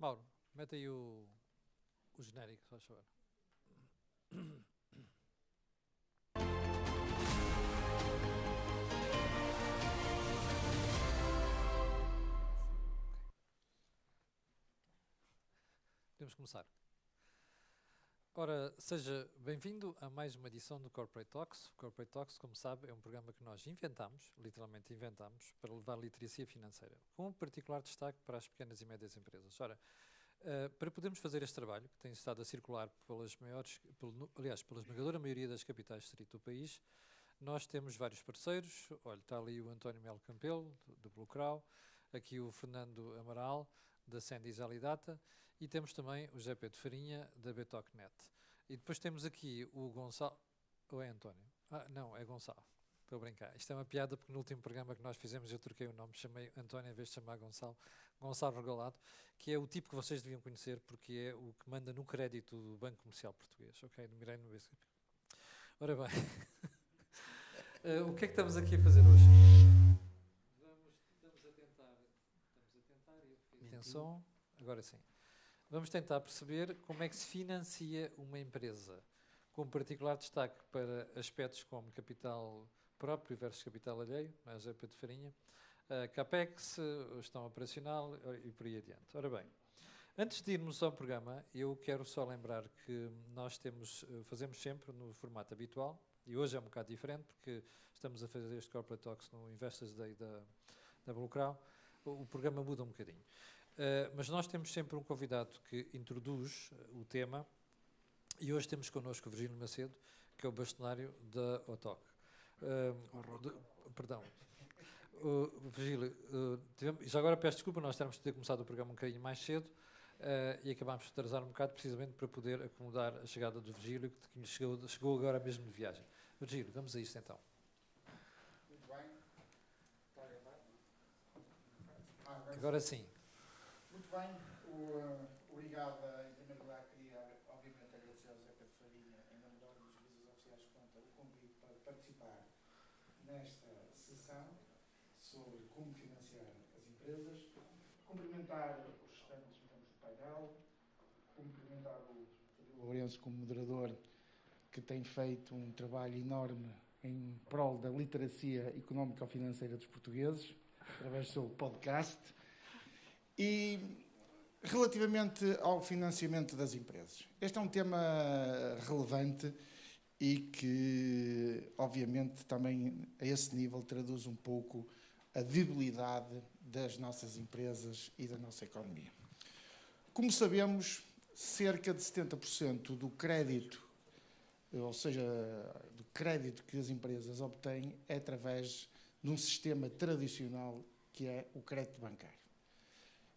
Mauro, mete aí o genérico, faz favor. Podemos começar. Ora, seja bem-vindo a mais uma edição do Corporate Talks. O Corporate Talks, como sabe, é um programa que nós inventamos, literalmente inventamos, para levar literacia financeira, com um particular destaque para as pequenas e médias empresas. Ora, para podermos fazer este trabalho, que tem estado a circular pelas pela esmagadora maioria das capitais distrito do país, nós temos vários parceiros. Olha, está ali o António Melo Campelo, do Blucrau, aqui o Fernando Amaral, da Sendis Alidata, e temos também o José Pedro Farinha, da Betocnet. E depois temos aqui o Gonçalo... Ou é António? Não, é Gonçalo. Estou a brincar. Isto é uma piada porque no último programa que nós fizemos eu troquei o nome, chamei António em vez de chamar Gonçalo. Gonçalo Regalado, que é o tipo que vocês deviam conhecer porque é o que manda no crédito do Banco Comercial Português. Ok? Do Mirei no BCP. Ora bem... o que é que estamos aqui a fazer hoje? Estamos a tentar e atenção, agora sim. Vamos tentar perceber como é que se financia uma empresa, com particular destaque para aspectos como capital próprio versus capital alheio, mas é Pedro Farinha, CAPEX, gestão operacional e por aí adiante. Ora bem, antes de irmos ao programa, eu quero só lembrar que nós fazemos sempre no formato habitual, e hoje é um bocado diferente, porque estamos a fazer este Corporate Talks no Investors Day da Blucrau. O programa muda um bocadinho. Mas nós temos sempre um convidado que introduz o tema, e hoje temos connosco o Virgílio Macedo, que é o bastonário da OTOC. Perdão. Virgílio, já agora peço desculpa, nós temos de ter começado o programa um bocadinho mais cedo, e acabámos de atrasar um bocado precisamente para poder acomodar a chegada do Virgílio, que chegou agora mesmo de viagem. Virgílio, vamos a isto então. Muito bem. Está a gravar? Agora sim. Muito bem. Obrigado. Em primeiro lugar, queria obviamente agradecer ao José Pedro Farinha, em nome da Ordem dos Serviços Oficiais de Conta, o convite para participar nesta sessão sobre como financiar as empresas. Cumprimentar os restantes membros do painel, cumprimentar o Frederico Lourenço como moderador, que tem feito um trabalho enorme em prol da literacia económico-financeira dos portugueses, através do seu podcast. E relativamente ao financiamento das empresas, este é um tema relevante e que, obviamente, também a esse nível traduz um pouco a debilidade das nossas empresas e da nossa economia. Como sabemos, cerca de 70% do crédito, ou seja, do crédito que as empresas obtêm, é através de um sistema tradicional que é o crédito bancário.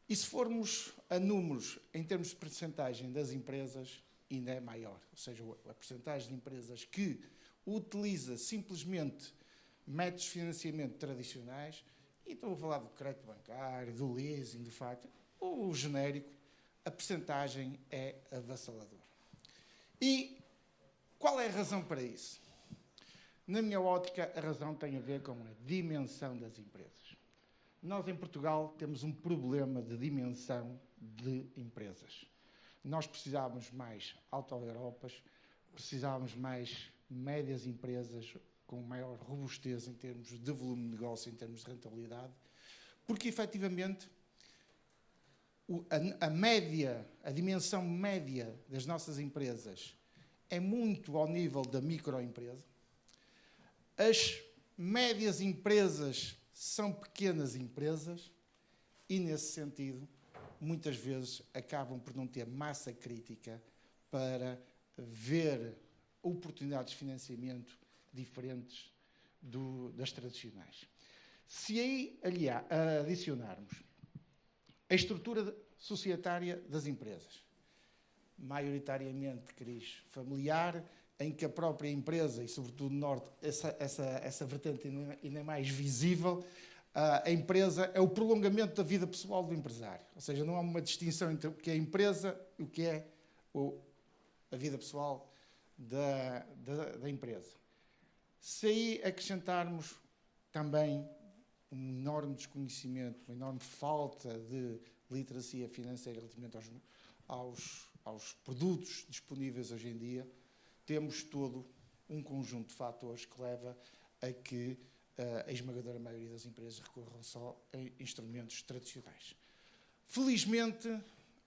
E se formos a números em termos de percentagem das empresas, ainda é maior. Ou seja, a percentagem de empresas que utiliza simplesmente métodos de financiamento tradicionais, e estou a falar do crédito bancário, do leasing, de facto, ou o genérico, a percentagem é avassaladora. E qual é a razão para isso? Na minha ótica, a razão tem a ver com a dimensão das empresas. Nós, em Portugal, temos um problema de dimensão de empresas. Nós precisávamos mais auto-Europas, precisávamos mais médias empresas com maior robustez em termos de volume de negócio, em termos de rentabilidade, porque, efetivamente, a dimensão média das nossas empresas é muito ao nível da microempresa. As médias empresas são pequenas empresas e, nesse sentido, muitas vezes acabam por não ter massa crítica para ver oportunidades de financiamento diferentes das tradicionais. Se aí adicionarmos a estrutura societária das empresas, maioritariamente, Cris, familiar, em que a própria empresa, e sobretudo no Norte, essa vertente ainda é mais visível, a empresa é o prolongamento da vida pessoal do empresário. Ou seja, não há uma distinção entre o que é a empresa e o que é a vida pessoal da empresa. Se aí acrescentarmos também um enorme desconhecimento, uma enorme falta de literacia financeira relativamente aos produtos disponíveis hoje em dia, temos todo um conjunto de fatores que leva a que a esmagadora maioria das empresas recorram só a instrumentos tradicionais. Felizmente,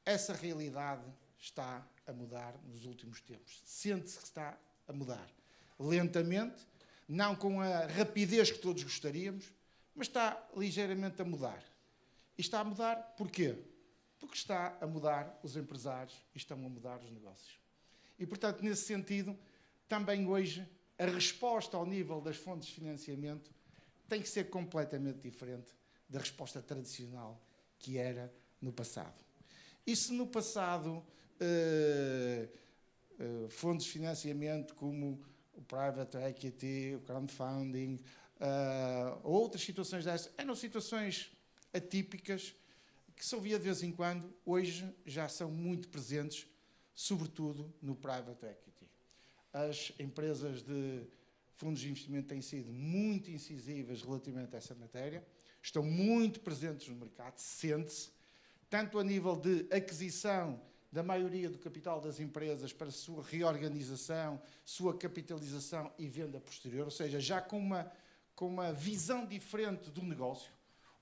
essa realidade está a mudar nos últimos tempos. Sente-se que está a mudar. Lentamente, não com a rapidez que todos gostaríamos, mas está ligeiramente a mudar. E está a mudar porquê? Porque está a mudar os empresários e estão a mudar os negócios. E, portanto, nesse sentido, também hoje, a resposta ao nível das fontes de financiamento tem que ser completamente diferente da resposta tradicional que era no passado. E se no passado fontes de financiamento como o private equity, o crowdfunding, outras situações dessas, eram situações atípicas que se ouvia de vez em quando, hoje já são muito presentes, sobretudo no private equity. As empresas de fundos de investimento têm sido muito incisivas relativamente a essa matéria, estão muito presentes no mercado, sente-se, tanto a nível de aquisição da maioria do capital das empresas para sua reorganização, sua capitalização e venda posterior, ou seja, já com uma visão diferente do negócio.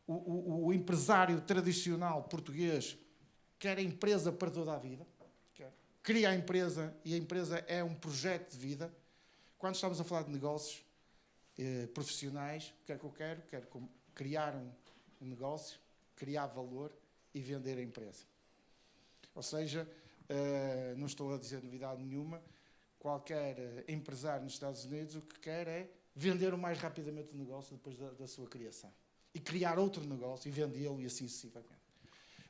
O empresário tradicional português quer a empresa para toda a vida, cria a empresa e a empresa é um projeto de vida. Quando estamos a falar de negócios profissionais, o que é que eu quero? Quero criar um negócio, criar valor e vender a empresa. Ou seja, não estou a dizer novidade nenhuma, qualquer empresário nos Estados Unidos o que quer é vender o mais rapidamente o negócio depois da sua criação. E criar outro negócio e vendê-lo e assim sucessivamente.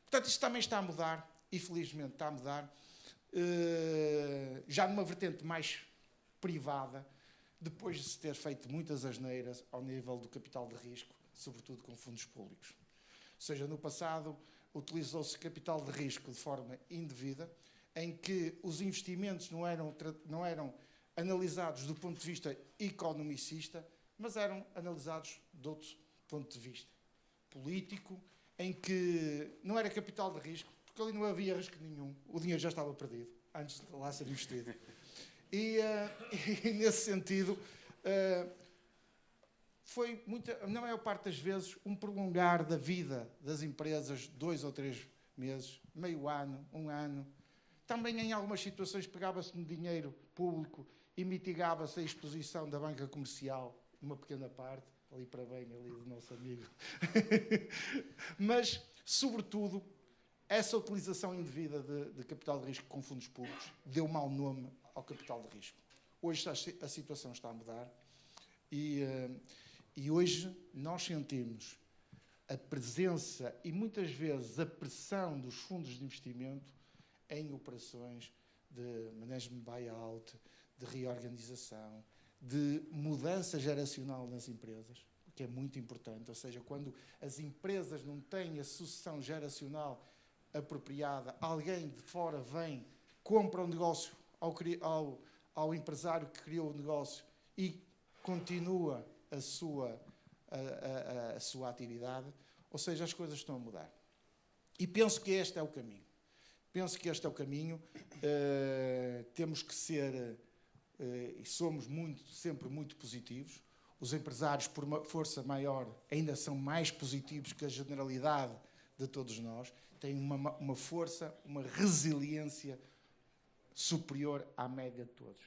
Portanto, isto também está a mudar, e felizmente está a mudar, já numa vertente mais privada, depois de se ter feito muitas asneiras ao nível do capital de risco, sobretudo com fundos públicos. Ou seja, no passado utilizou-se capital de risco de forma indevida, em que os investimentos não eram analisados do ponto de vista economicista, mas eram analisados de outro ponto de vista político, em que não era capital de risco, porque ali não havia risco nenhum, o dinheiro já estava perdido, antes de lá ser investido. E nesse sentido, foi na maior parte das vezes, um prolongar da vida das empresas, 2 ou 3 meses, meio ano, 1 ano. Também em algumas situações pegava-se no dinheiro público e mitigava-se a exposição da banca comercial, uma pequena parte, ali para bem, ali do nosso amigo. Mas, sobretudo, essa utilização indevida de capital de risco com fundos públicos deu mau nome ao capital de risco. Hoje a situação está a mudar e hoje nós sentimos a presença e muitas vezes a pressão dos fundos de investimento em operações de management buyout, de reorganização, de mudança geracional nas empresas, o que é muito importante. Ou seja, quando as empresas não têm a sucessão geracional apropriada, alguém de fora vem, compra o negócio ao empresário que criou o negócio e continua a sua atividade, ou seja, as coisas estão a mudar. E penso que este é o caminho. Temos que ser, e somos sempre muito positivos. Os empresários, por uma força maior, ainda são mais positivos que a generalidade de todos nós. Têm uma força, uma resiliência superior à média de todos.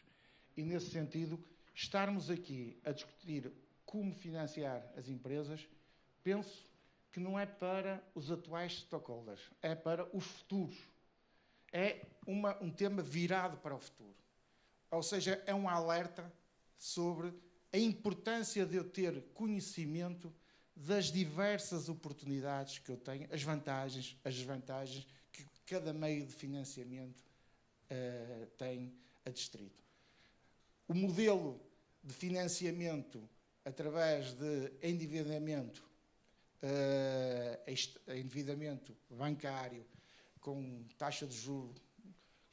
E, nesse sentido, estarmos aqui a discutir como financiar as empresas, penso que não é para os atuais stockholders, é para os futuros. É um tema virado para o futuro. Ou seja, é um alerta sobre a importância de eu ter conhecimento das diversas oportunidades que eu tenho, as vantagens, as desvantagens que cada meio de financiamento tem adstrito. O modelo de financiamento através de endividamento bancário, com taxa de juros,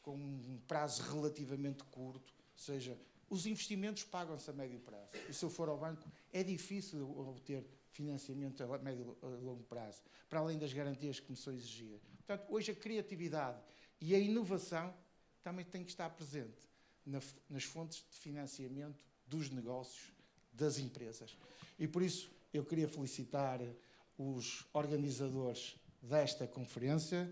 com um prazo relativamente curto, ou seja, os investimentos pagam-se a médio prazo. E se eu for ao banco, é difícil obter financiamento a médio e longo prazo, para além das garantias que começou a exigir. Portanto, hoje a criatividade e a inovação também têm que estar presente nas fontes de financiamento dos negócios das empresas. E por isso eu queria felicitar os organizadores desta conferência,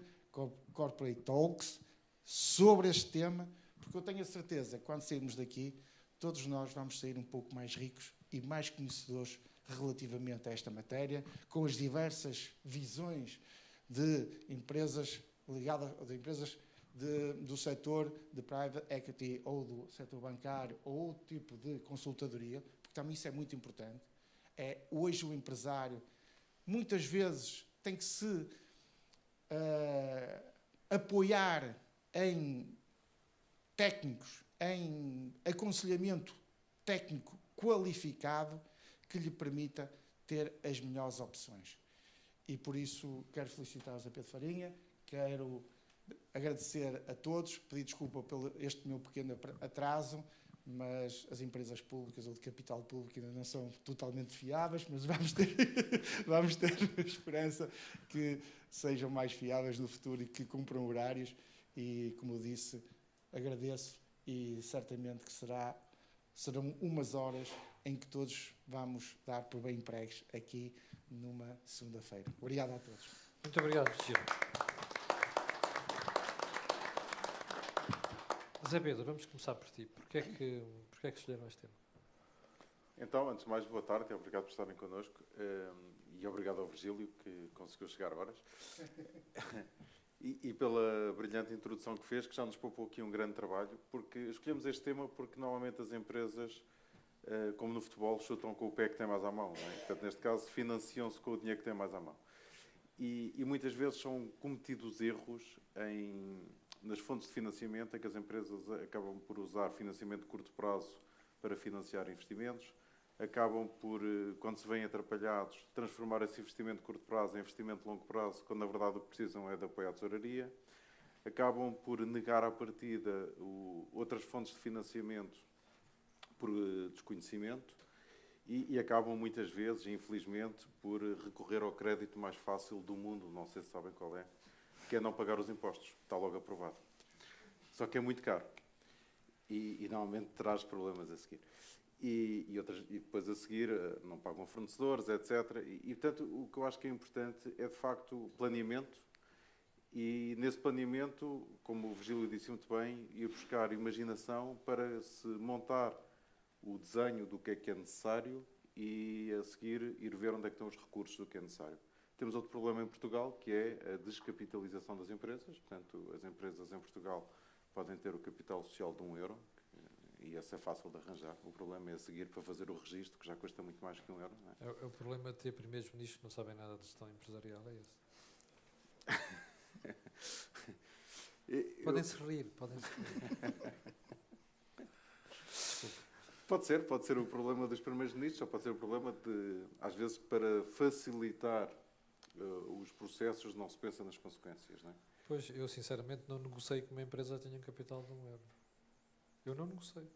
Corporate Talks, sobre este tema, porque eu tenho a certeza que quando sairmos daqui, todos nós vamos sair um pouco mais ricos e mais conhecedores relativamente a esta matéria, com as diversas visões de empresas ligadas, de empresas do setor de private equity ou do setor bancário ou outro tipo de consultadoria, porque também isso é muito importante. Hoje o empresário muitas vezes tem que se apoiar em técnicos, em aconselhamento técnico qualificado que lhe permita ter as melhores opções. E por isso quero felicitar o José Pedro Farinha, quero agradecer a todos, pedir desculpa pelo este meu pequeno atraso, mas as empresas públicas ou de capital público ainda não são totalmente fiáveis, mas vamos ter esperança que sejam mais fiáveis no futuro e que cumpram horários e, como eu disse, agradeço e certamente que serão umas horas em que todos vamos dar por bem empregos aqui numa segunda-feira. Obrigado a todos. Muito obrigado, Gil. Zé Pedro, vamos começar por ti. Porquê é que escolheram este tema? Então, antes de mais, boa tarde e obrigado por estarem connosco. E obrigado ao Virgílio, que conseguiu chegar a horas. E pela brilhante introdução que fez, que já nos poupou aqui um grande trabalho, porque escolhemos este tema porque normalmente as empresas, como no futebol, chutam com o pé que tem mais à mão. Não é? Portanto, neste caso, financiam-se com o dinheiro que tem mais à mão. E muitas vezes são cometidos erros nas fontes de financiamento, em que as empresas acabam por usar financiamento de curto prazo para financiar investimentos, acabam por, quando se veem atrapalhados, transformar esse investimento de curto prazo em investimento de longo prazo, quando na verdade o que precisam é de apoio à tesouraria, acabam por negar à partida outras fontes de financiamento por desconhecimento e acabam muitas vezes, infelizmente, por recorrer ao crédito mais fácil do mundo, não sei se sabem qual é, que é não pagar os impostos, está logo aprovado. Só que é muito caro e normalmente traz problemas a seguir. E depois a seguir não pagam fornecedores, etc. E, portanto, o que eu acho que é importante é, de facto, planeamento. E, nesse planeamento, como o Virgílio disse muito bem, ir buscar imaginação para se montar o desenho do que é necessário e, a seguir, ir ver onde é que estão os recursos do que é necessário. Temos outro problema em Portugal, que é a descapitalização das empresas. Portanto, as empresas em Portugal podem ter o capital social de €1, e esse é fácil de arranjar. O problema é a seguir para fazer o registro, que já custa muito mais que €1. Não é? É o problema de ter primeiros-ministros que não sabem nada de gestão empresarial, é esse. Podem-se rir. Pode ser o problema dos primeiros-ministros, ou pode ser o problema de, às vezes, para facilitar os processos, não se pensa nas consequências, não é? Pois, eu sinceramente não negociei que uma empresa tenha um capital de €1. Eu não negociei.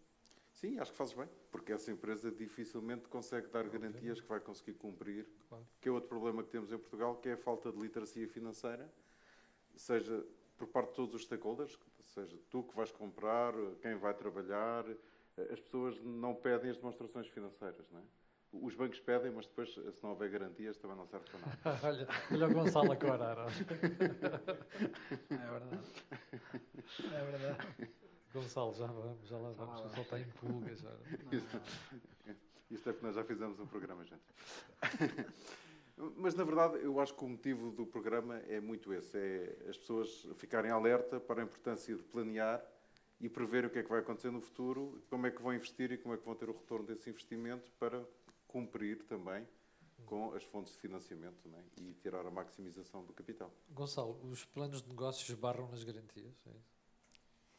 Sim, acho que fazes bem, porque essa empresa dificilmente consegue dar garantias que vai conseguir cumprir, Claro. Que é outro problema que temos em Portugal, que é a falta de literacia financeira, seja por parte de todos os stakeholders, seja tu que vais comprar, quem vai trabalhar, as pessoas não pedem as demonstrações financeiras, não é? Os bancos pedem, mas depois, se não houver garantias, também não serve para nada. olha o Gonçalo a corar. É verdade. É verdade. Gonçalo, já lá vamos. O Gonçalo está em pulgas. Isto é porque nós já fizemos um programa, gente. Mas, na verdade, eu acho que o motivo do programa é muito esse. É as pessoas ficarem alerta para a importância de planear e prever o que é que vai acontecer no futuro, como é que vão investir e como é que vão ter o retorno desse investimento para cumprir também com as fontes de financiamento, não é? E tirar a maximização do capital. Gonçalo, os planos de negócios esbarram nas garantias? É isso?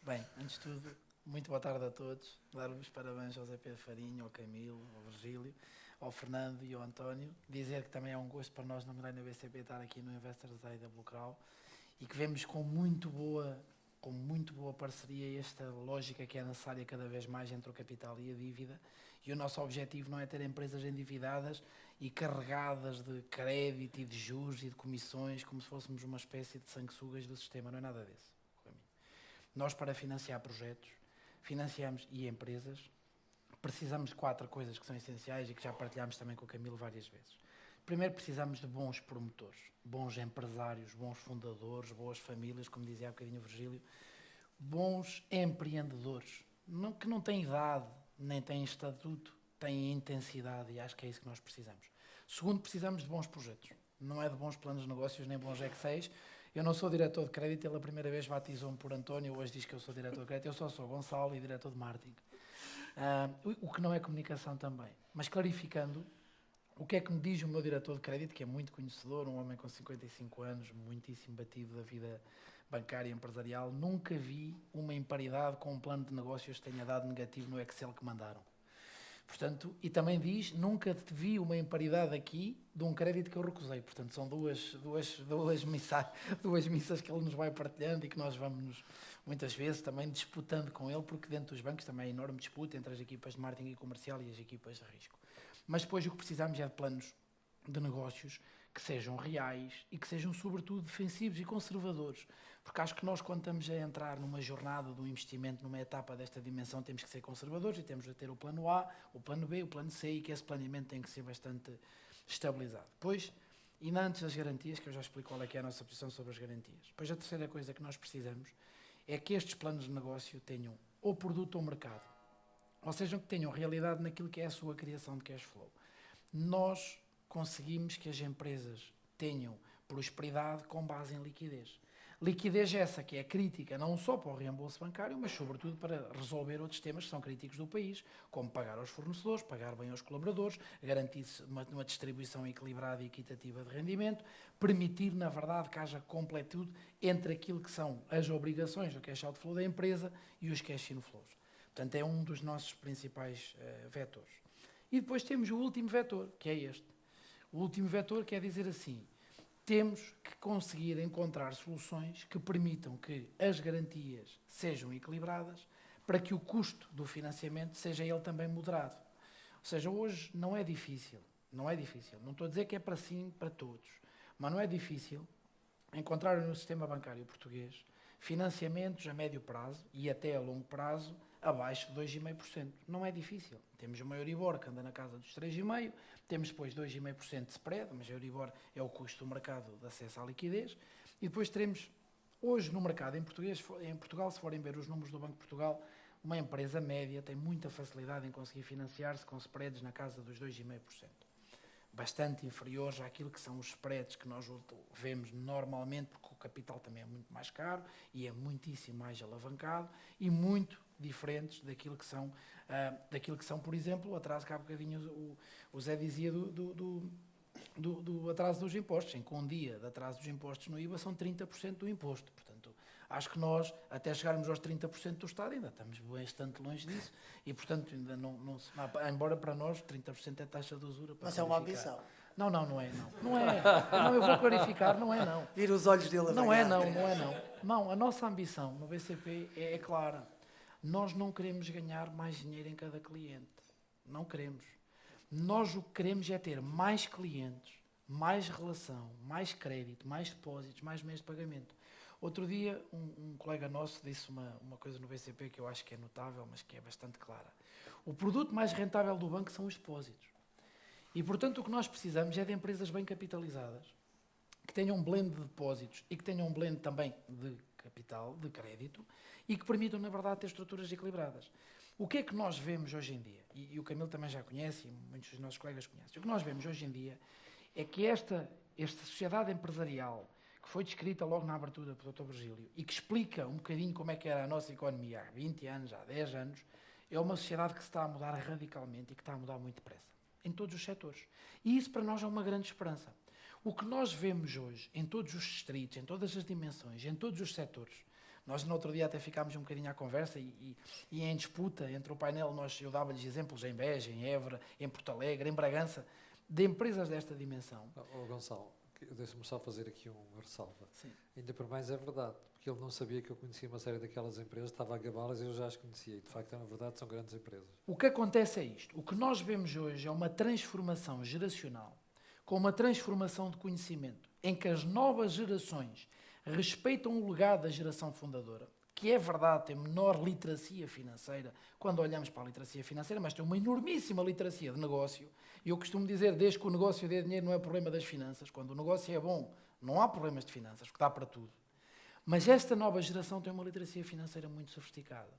Bem, antes de tudo, muito boa tarde a todos. Dar-vos parabéns ao José Pedro Farinha, ao Camilo, ao Virgílio, ao Fernando e ao António. Dizer que também é um gosto para nós na Millennium BCP estar aqui no Investors Day da Bluecrow e que vemos com muito boa parceria esta lógica que é necessária cada vez mais entre o capital e a dívida. E o nosso objetivo não é ter empresas endividadas e carregadas de crédito e de juros e de comissões, como se fôssemos uma espécie de sanguessugas do sistema. Não é nada disso. Nós, para financiar projetos, financiamos e empresas, precisamos de 4 coisas que são essenciais e que já partilhámos também com o Camilo várias vezes. Primeiro, precisamos de bons promotores, bons empresários, bons fundadores, boas famílias, como dizia há bocadinho o Virgílio, bons empreendedores, que não têm idade, nem têm estatuto, têm intensidade, e acho que é isso que nós precisamos. Segundo, precisamos de bons projetos. Não é de bons planos de negócios, nem bons Excels. Eu não sou diretor de crédito, ele a primeira vez batizou-me por António, hoje diz que eu sou diretor de crédito, eu só sou Gonçalo e diretor de marketing. O que não é comunicação também. Mas clarificando, o que é que me diz o meu diretor de crédito, que é muito conhecedor, um homem com 55 anos, muitíssimo batido da vida bancária e empresarial, nunca vi uma imparidade com um plano de negócios que tenha dado negativo no Excel que mandaram. Portanto, e também diz, nunca vi uma imparidade aqui de um crédito que eu recusei. Portanto, são duas missas que ele nos vai partilhando e que nós vamos, muitas vezes, também disputando com ele, porque dentro dos bancos também há enorme disputa entre as equipas de marketing e comercial e as equipas de risco. Mas depois o que precisamos é de planos de negócios que sejam reais e que sejam, sobretudo, defensivos e conservadores. Porque acho que nós, quando estamos a entrar numa jornada de um investimento, numa etapa desta dimensão, temos que ser conservadores e temos de ter o plano A, o plano B, o plano C, e que esse planeamento tem que ser bastante estabilizado. Depois, e antes das garantias, que eu já explico qual é que é a nossa posição sobre as garantias. Depois, a terceira coisa que nós precisamos é que estes planos de negócio tenham ou produto ou mercado. Ou seja, que tenham realidade naquilo que é a sua criação de cash flow. Nós conseguimos que as empresas tenham prosperidade com base em liquidez. Liquidez essa que é crítica não só para o reembolso bancário, mas sobretudo para resolver outros temas que são críticos do país, como pagar aos fornecedores, pagar bem aos colaboradores, garantir uma distribuição equilibrada e equitativa de rendimento, permitir, na verdade, que haja completude entre aquilo que são as obrigações do cash outflow da empresa e os cash inflows. Portanto, é um dos nossos principais vetores. E depois temos o último vetor, que é este. O último vetor quer dizer assim: temos que conseguir encontrar soluções que permitam que as garantias sejam equilibradas para que o custo do financiamento seja ele também moderado. Ou seja, hoje não é difícil. Não estou a dizer que é para sim, para todos, mas não é difícil encontrar no sistema bancário português financiamentos a médio prazo e até a longo prazo abaixo de 2,5%. Não é difícil. Temos uma Euribor que anda na casa dos 3,5%, temos depois 2,5% de spread, mas a Euribor é o custo do mercado de acesso à liquidez, e depois teremos, hoje no mercado em Portugal, se forem ver os números do Banco de Portugal, uma empresa média tem muita facilidade em conseguir financiar-se com spreads na casa dos 2,5%. Bastante inferiores àquilo que são os spreads que nós vemos normalmente, porque o capital também é muito mais caro e é muitíssimo mais alavancado e muito diferentes daquilo que são, por exemplo, o atraso que há bocadinho o Zé dizia do atraso dos impostos, em que um dia de atraso dos impostos no IVA são 30% do imposto. Portanto, acho que nós, até chegarmos aos 30% do Estado, ainda estamos bastante longe disso e, portanto, ainda não embora para nós 30% é taxa de usura. Mas é uma ambição. Não é. Não, eu vou clarificar, não é não. Vir os olhos dele a não é não. Não, a nossa ambição no BCP é clara. Nós não queremos ganhar mais dinheiro em cada cliente. Não queremos. Nós o que queremos é ter mais clientes, mais relação, mais crédito, mais depósitos, mais meios de pagamento. Outro dia, um colega nosso disse uma coisa no BCP que eu acho que é notável, mas que é bastante clara. O produto mais rentável do banco são os depósitos. E, portanto, o que nós precisamos é de empresas bem capitalizadas, que tenham um blend de depósitos e que tenham um blend também de capital, de crédito, e que permitam, na verdade, ter estruturas equilibradas. O que é que nós vemos hoje em dia? E o Camilo também já conhece, e muitos dos nossos colegas conhecem. O que nós vemos hoje em dia é que esta sociedade empresarial, que foi descrita logo na abertura pelo Dr. Virgílio, e que explica um bocadinho como é que era a nossa economia há 20 anos, há 10 anos, é uma sociedade que se está a mudar radicalmente e que está a mudar muito depressa, em todos os setores. E isso para nós é uma grande esperança. O que nós vemos hoje, em todos os distritos, em todas as dimensões, em todos os setores, nós no outro dia até ficámos um bocadinho à conversa e em disputa entre o painel, eu dava-lhes exemplos em Beja, em Évora, em Porto Alegre, em Bragança, de empresas desta dimensão. Gonçalo, Deixa-me só fazer aqui uma ressalva. Sim. Ainda por mais é verdade, porque ele não sabia que eu conhecia uma série daquelas empresas, estava a gabá-las e eu já as conhecia. E de facto, na verdade, são grandes empresas. O que acontece é isto. O que nós vemos hoje é uma transformação geracional, com uma transformação de conhecimento, em que as novas gerações respeitam o legado da geração fundadora, que é verdade, tem menor literacia financeira quando olhamos para a literacia financeira, mas tem uma enormíssima literacia de negócio. E eu costumo dizer, desde que o negócio dê dinheiro não é problema das finanças. Quando o negócio é bom, não há problemas de finanças, porque dá para tudo. Mas esta nova geração tem uma literacia financeira muito sofisticada.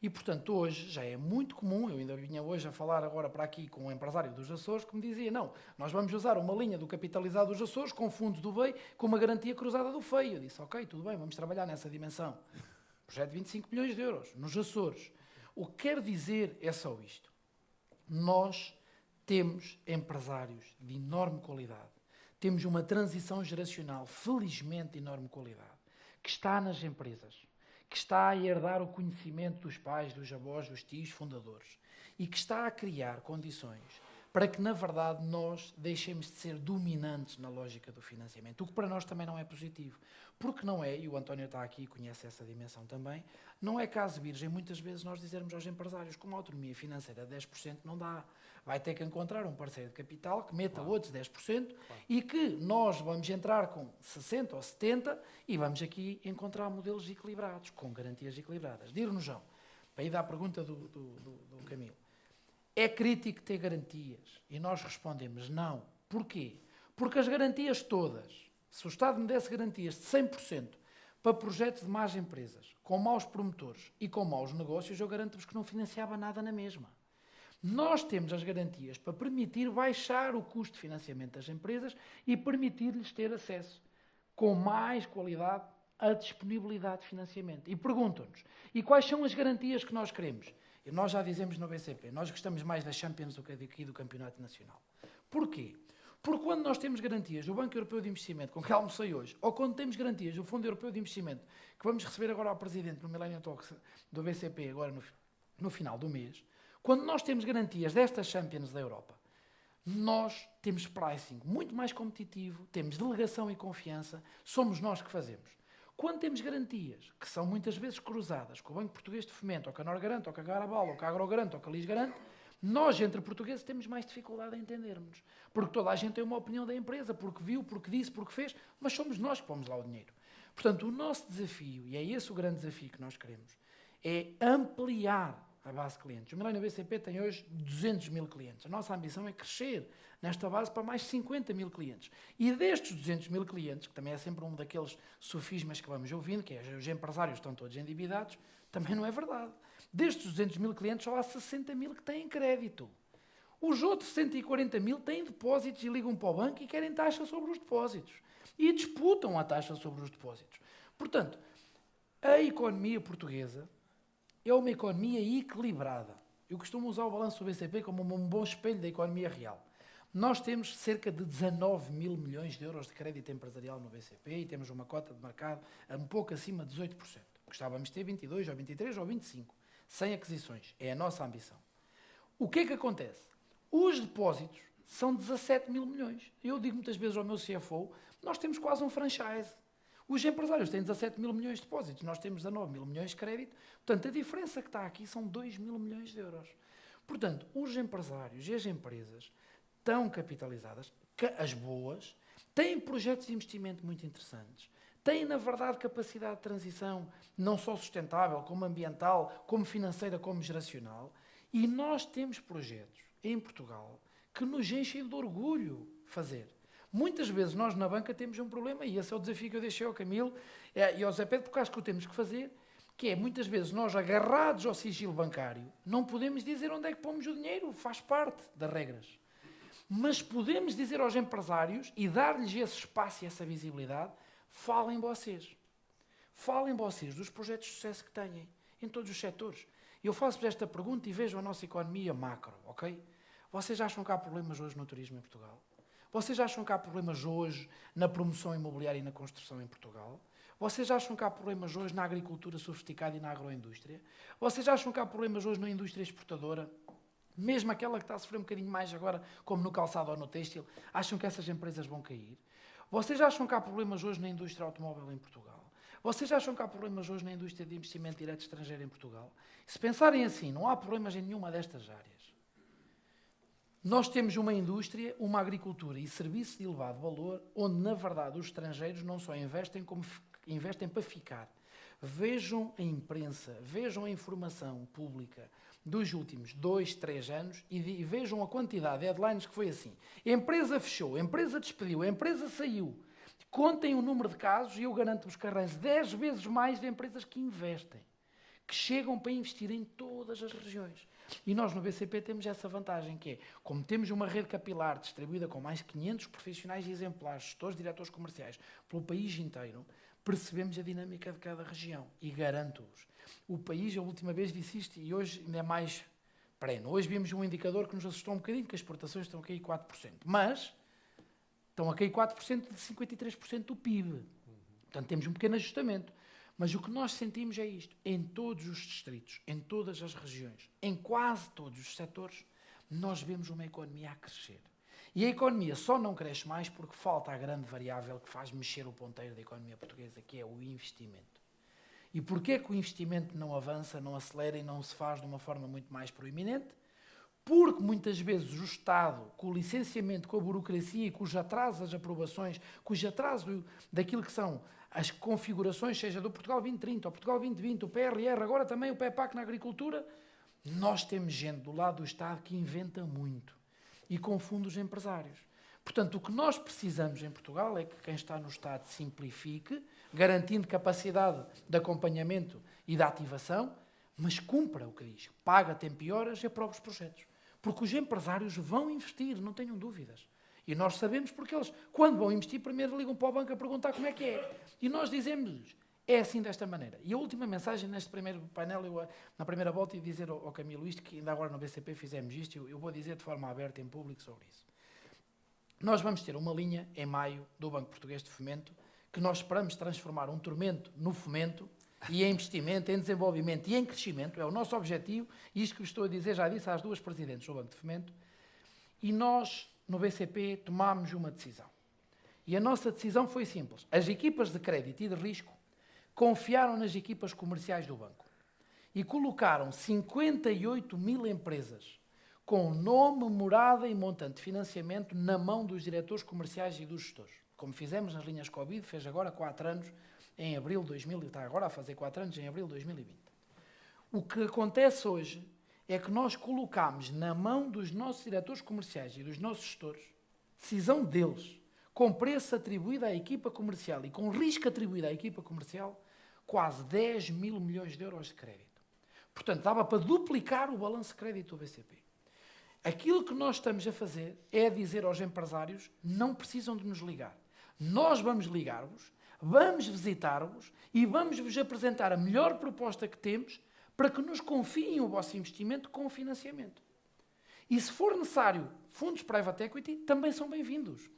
E, portanto, hoje já é muito comum, eu ainda vinha hoje a falar agora para aqui com um empresário dos Açores que me dizia, não, nós vamos usar uma linha do capitalizado dos Açores com fundos do BEI com uma garantia cruzada do FEI. Eu disse, ok, tudo bem, vamos trabalhar nessa dimensão. Projeto de 25 milhões de euros, nos Açores. O que quer dizer é só isto. Nós temos empresários de enorme qualidade. Temos uma transição geracional, felizmente, de enorme qualidade, que está nas empresas, que está a herdar o conhecimento dos pais, dos avós, dos tios fundadores e que está a criar condições para que, na verdade, nós deixemos de ser dominantes na lógica do financiamento, o que para nós também não é positivo. Porque não é, e o António está aqui e conhece essa dimensão também, não é caso virgem muitas vezes nós dizermos aos empresários que uma autonomia financeira de 10% não dá. Vai ter que encontrar um parceiro de capital que meta outros 10% e que nós vamos entrar com 60% ou 70% e vamos aqui encontrar modelos equilibrados, com garantias equilibradas. Dir-nos, João, para ir à pergunta do Camilo, é crítico ter garantias? E nós respondemos não. Porquê? Porque as garantias todas, se o Estado me desse garantias de 100% para projetos de más empresas, com maus promotores e com maus negócios, eu garanto-vos que não financiava nada na mesma. Nós temos as garantias para permitir baixar o custo de financiamento das empresas e permitir-lhes ter acesso com mais qualidade à disponibilidade de financiamento. E perguntam-nos, e quais são as garantias que nós queremos? E nós já dizemos no BCP, nós gostamos mais da Champions do que aqui do Campeonato Nacional. Porquê? Porque quando nós temos garantias do Banco Europeu de Investimento, com que almocei hoje, ou quando temos garantias do Fundo Europeu de Investimento, que vamos receber agora ao Presidente no Millennium Talks do BCP, agora no final do mês, quando nós temos garantias destas Champions da Europa, nós temos pricing muito mais competitivo, temos delegação e confiança, somos nós que fazemos. Quando temos garantias, que são muitas vezes cruzadas com o Banco Português de Fomento, ou com a Norgarante, ou com a Garabal, ou com a Agrogarante, ou com a Lisgarante, nós, entre portugueses, temos mais dificuldade em entendermos. Porque toda a gente tem uma opinião da empresa, porque viu, porque disse, porque fez, mas somos nós que pomos lá o dinheiro. Portanto, o nosso desafio, e é esse o grande desafio que nós queremos, é ampliar a base de clientes. O Millennium BCP tem hoje 200 mil clientes. A nossa ambição é crescer nesta base para mais 50 mil clientes. E destes 200 mil clientes, que também é sempre um daqueles sofismas que vamos ouvindo, que é os empresários estão todos endividados, também não é verdade. Destes 200 mil clientes, só há 60 mil que têm crédito. Os outros 140 mil têm depósitos e ligam para o banco e querem taxa sobre os depósitos. E disputam a taxa sobre os depósitos. Portanto, a economia portuguesa é uma economia equilibrada. Eu costumo usar o balanço do BCP como um bom espelho da economia real. Nós temos cerca de 19 mil milhões de euros de crédito empresarial no BCP e temos uma cota de mercado um pouco acima de 18%. Gostávamos de ter 22, ou 23, ou 25, sem aquisições. É a nossa ambição. O que é que acontece? Os depósitos são 17 mil milhões. Eu digo muitas vezes ao meu CFO, nós temos quase um franchise. Os empresários têm 17 mil milhões de depósitos, nós temos 19 mil milhões de crédito. Portanto, a diferença que está aqui são 2 mil milhões de euros. Portanto, os empresários e as empresas estão capitalizadas, as boas, têm projetos de investimento muito interessantes, têm, na verdade, capacidade de transição não só sustentável, como ambiental, como financeira, como geracional. E nós temos projetos em Portugal que nos enchem de orgulho fazer. Muitas vezes nós na banca temos um problema, e esse é o desafio que eu deixei ao Camilo e ao Zé Pedro, porque acho que o temos que fazer, que é, muitas vezes nós agarrados ao sigilo bancário, não podemos dizer onde é que pomos o dinheiro, faz parte das regras. Mas podemos dizer aos empresários e dar-lhes esse espaço e essa visibilidade, falem vocês. Falem vocês dos projetos de sucesso que têm, em todos os setores. Eu faço-vos esta pergunta e vejo a nossa economia macro, ok? Vocês acham que há problemas hoje no turismo em Portugal? Vocês acham que há problemas hoje na promoção imobiliária e na construção em Portugal? Vocês acham que há problemas hoje na agricultura sofisticada e na agroindústria? Vocês acham que há problemas hoje na indústria exportadora? Mesmo aquela que está a sofrer um bocadinho mais agora, como no calçado ou no têxtil, acham que essas empresas vão cair? Vocês acham que há problemas hoje na indústria automóvel em Portugal? Vocês acham que há problemas hoje na indústria de investimento direto estrangeiro em Portugal? Se pensarem assim, não há problemas em nenhuma destas áreas. Nós temos uma indústria, uma agricultura e serviços de elevado valor, onde, na verdade, os estrangeiros não só investem, como investem para ficar. Vejam a imprensa, vejam a informação pública dos últimos 2, 3 anos e vejam a quantidade de headlines que foi assim. A empresa fechou, a empresa despediu, a empresa saiu. Contem o número de casos e eu garanto-vos que arranjo 10 vezes mais de empresas que investem, que chegam para investir em todas as regiões. E nós no BCP temos essa vantagem, que é, como temos uma rede capilar distribuída com mais de 500 profissionais exemplares, gestores, diretores comerciais, pelo país inteiro, percebemos a dinâmica de cada região. E garanto-vos, o país, a última vez disse isto, e hoje ainda é mais perene. Hoje vimos um indicador que nos assustou um bocadinho, que as exportações estão a cair 4%. Mas estão a cair 4% de 53% do PIB. Portanto, temos um pequeno ajustamento. Mas o que nós sentimos é isto. Em todos os distritos, em todas as regiões, em quase todos os setores, nós vemos uma economia a crescer. E a economia só não cresce mais porque falta a grande variável que faz mexer o ponteiro da economia portuguesa, que é o investimento. E porquê que o investimento não avança, não acelera e não se faz de uma forma muito mais proeminente? Porque muitas vezes o Estado, com o licenciamento, com a burocracia e com os atrasos das aprovações, com os atrasos daquilo que são as configurações, seja do Portugal 2030, o Portugal 2020, o PRR, agora também o PEPAC na agricultura, nós temos gente do lado do Estado que inventa muito e confunde os empresários. Portanto, o que nós precisamos em Portugal é que quem está no Estado simplifique, garantindo capacidade de acompanhamento e de ativação, mas cumpra o que diz. Paga tempo e horas e aprova os projetos. Porque os empresários vão investir, não tenham dúvidas. E nós sabemos porque eles, quando vão investir, primeiro ligam para o banco a perguntar como é que é. E nós dizemos-lhes, é assim desta maneira. E a última mensagem neste primeiro painel, eu, na primeira volta, ia dizer ao Camilo isto, que ainda agora no BCP fizemos isto, eu vou dizer de forma aberta em público sobre isso. Nós vamos ter uma linha, em maio, do Banco Português de Fomento, que nós esperamos transformar um tormento no fomento, e em investimento, em desenvolvimento e em crescimento, é o nosso objetivo, e isto que estou a dizer já disse às duas presidentes do Banco de Fomento, e nós, no BCP, tomámos uma decisão. E a nossa decisão foi simples. As equipas de crédito e de risco confiaram nas equipas comerciais do banco e colocaram 58 mil empresas com nome, morada e montante de financiamento na mão dos diretores comerciais e dos gestores. Como fizemos nas linhas Covid, fez agora 4 anos, em abril de 2000, está agora a fazer 4 anos, em abril de 2020. O que acontece hoje é que nós colocamos na mão dos nossos diretores comerciais e dos nossos gestores, decisão deles, com preço atribuído à equipa comercial e com risco atribuído à equipa comercial, quase 10 mil milhões de euros de crédito. Portanto, dava para duplicar o balanço de crédito do BCP. Aquilo que nós estamos a fazer é dizer aos empresários, não precisam de nos ligar. Nós vamos ligar-vos, vamos visitar-vos e vamos-vos apresentar a melhor proposta que temos para que nos confiem o vosso investimento com o financiamento. E se for necessário, fundos private equity também são bem-vindos.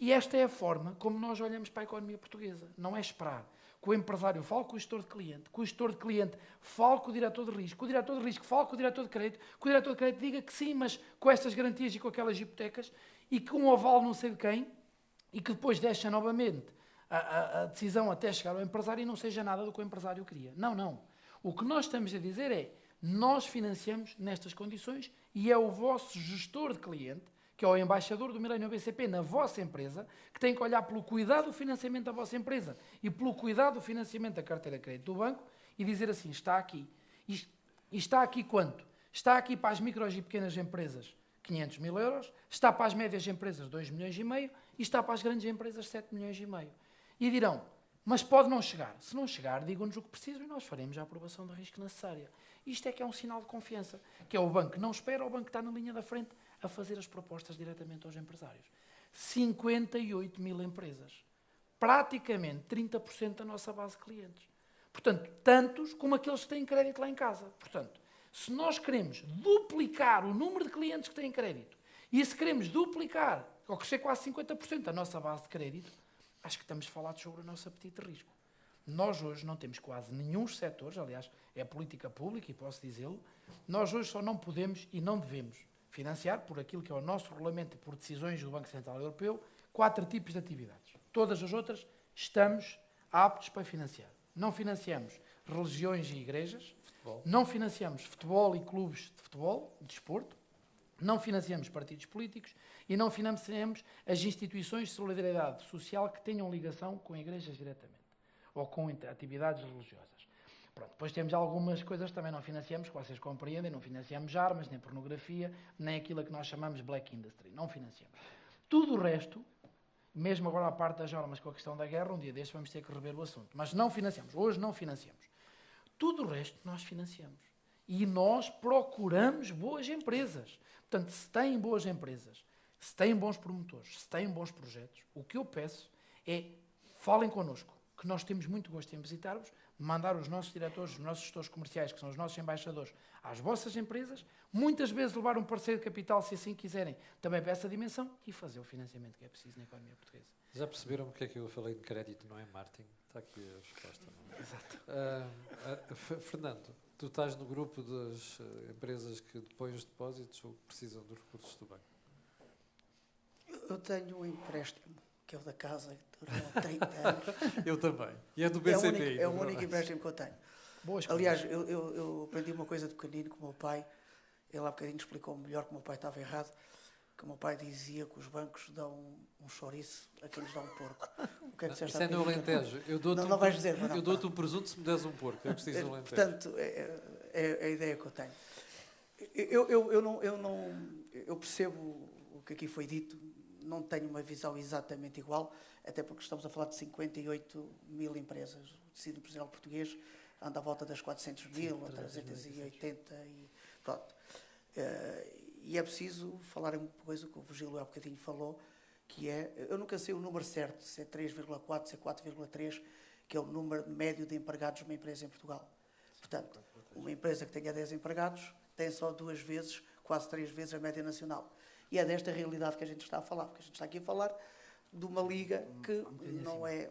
E esta é a forma como nós olhamos para a economia portuguesa. Não é esperar que o empresário fale com o gestor de cliente, que o gestor de cliente fale com o diretor de risco, que o diretor de risco fale com o diretor de crédito, que o diretor de crédito diga que sim, mas com estas garantias e com aquelas hipotecas, e que um aval não sei de quem, e que depois deixa novamente a decisão até chegar ao empresário e não seja nada do que o empresário queria. Não, não. O que nós estamos a dizer é, nós financiamos nestas condições e é o vosso gestor de cliente, que é o embaixador do Millennium BCP na vossa empresa, que tem que olhar pelo cuidado do financiamento da vossa empresa e pelo cuidado do financiamento da carteira de crédito do banco e dizer assim, está aqui. E está aqui quanto? Está aqui para as micros e pequenas empresas 500 mil euros, está para as médias empresas 2 milhões e meio e está para as grandes empresas 7 milhões e meio. E dirão, mas pode não chegar. Se não chegar, digam-nos o que precisam e nós faremos a aprovação de risco necessária. Isto é que é um sinal de confiança, que é o banco que não espera, o banco que está na linha da frente a fazer as propostas diretamente aos empresários. 58 mil empresas. Praticamente 30% da nossa base de clientes. Portanto, tantos como aqueles que têm crédito lá em casa. Portanto, se nós queremos duplicar o número de clientes que têm crédito e se queremos duplicar, ou crescer quase 50% a nossa base de crédito, acho que estamos falados sobre o nosso apetite de risco. Nós hoje não temos quase nenhum setores, aliás, é a política pública e posso dizê-lo, nós hoje só não podemos e não devemos financiar, por aquilo que é o nosso regulamento e por decisões do Banco Central Europeu, 4 tipos de atividades. Todas as outras estamos aptos para financiar. Não financiamos religiões e igrejas, não financiamos futebol e clubes de futebol, de desporto, não financiamos partidos políticos e não financiamos as instituições de solidariedade social que tenham ligação com igrejas diretamente ou com atividades religiosas. Pronto, depois temos algumas coisas que também não financiamos, que vocês compreendem, não financiamos armas, nem pornografia, nem aquilo que nós chamamos black industry, não financiamos. Tudo o resto, mesmo agora a parte das armas com a questão da guerra, um dia destes vamos ter que rever o assunto, mas não financiamos, hoje não financiamos. Tudo o resto nós financiamos. E nós procuramos boas empresas. Portanto, se têm boas empresas, se têm bons promotores, se têm bons projetos, o que eu peço é falem connosco, que nós temos muito gosto em visitar-vos, mandar os nossos diretores, os nossos gestores comerciais, que são os nossos embaixadores, às vossas empresas, muitas vezes levar um parceiro de capital, se assim quiserem, também para essa dimensão, e fazer o financiamento que é preciso na economia portuguesa. Já perceberam porque é que eu falei de crédito, não é marketing? Está aqui a resposta. Não é? Exato. Fernando, tu estás no grupo das empresas que depõem os depósitos ou que precisam dos recursos do banco? Eu tenho um empréstimo, que é o da casa, que dura há 30 anos. Eu também. E é do BCP. É o único empréstimo que eu tenho. Boas Aliás, eu aprendi uma coisa de pequenino com o meu pai. Ele há bocadinho explicou melhor que o meu pai estava errado. Que o meu pai dizia que os bancos dão um chouriço a quem lhes dá um porco. O que é que disseste? Isso é no Alentejo. Eu dou-te não vais dizer, eu dou-te um presunto se me des um porco. É o que se diz no Alentejo. Portanto, é a ideia que eu tenho. Eu percebo o que aqui foi dito. Não tenho uma visão exatamente igual, até porque estamos a falar de 58 mil empresas. O tecido empresarial português anda à volta das 400 mil, ou 380 e pronto. E é preciso falar uma coisa que o Virgílio há bocadinho falou, que é, eu nunca sei o número certo, se é 3,4, se é 4,3, que é o número médio de empregados de uma empresa em Portugal. Portanto, uma empresa que tenha 10 empregados tem só 2 vezes, quase 3 vezes a média nacional. E é desta realidade que a gente está a falar, porque a gente está aqui a falar de uma liga que não é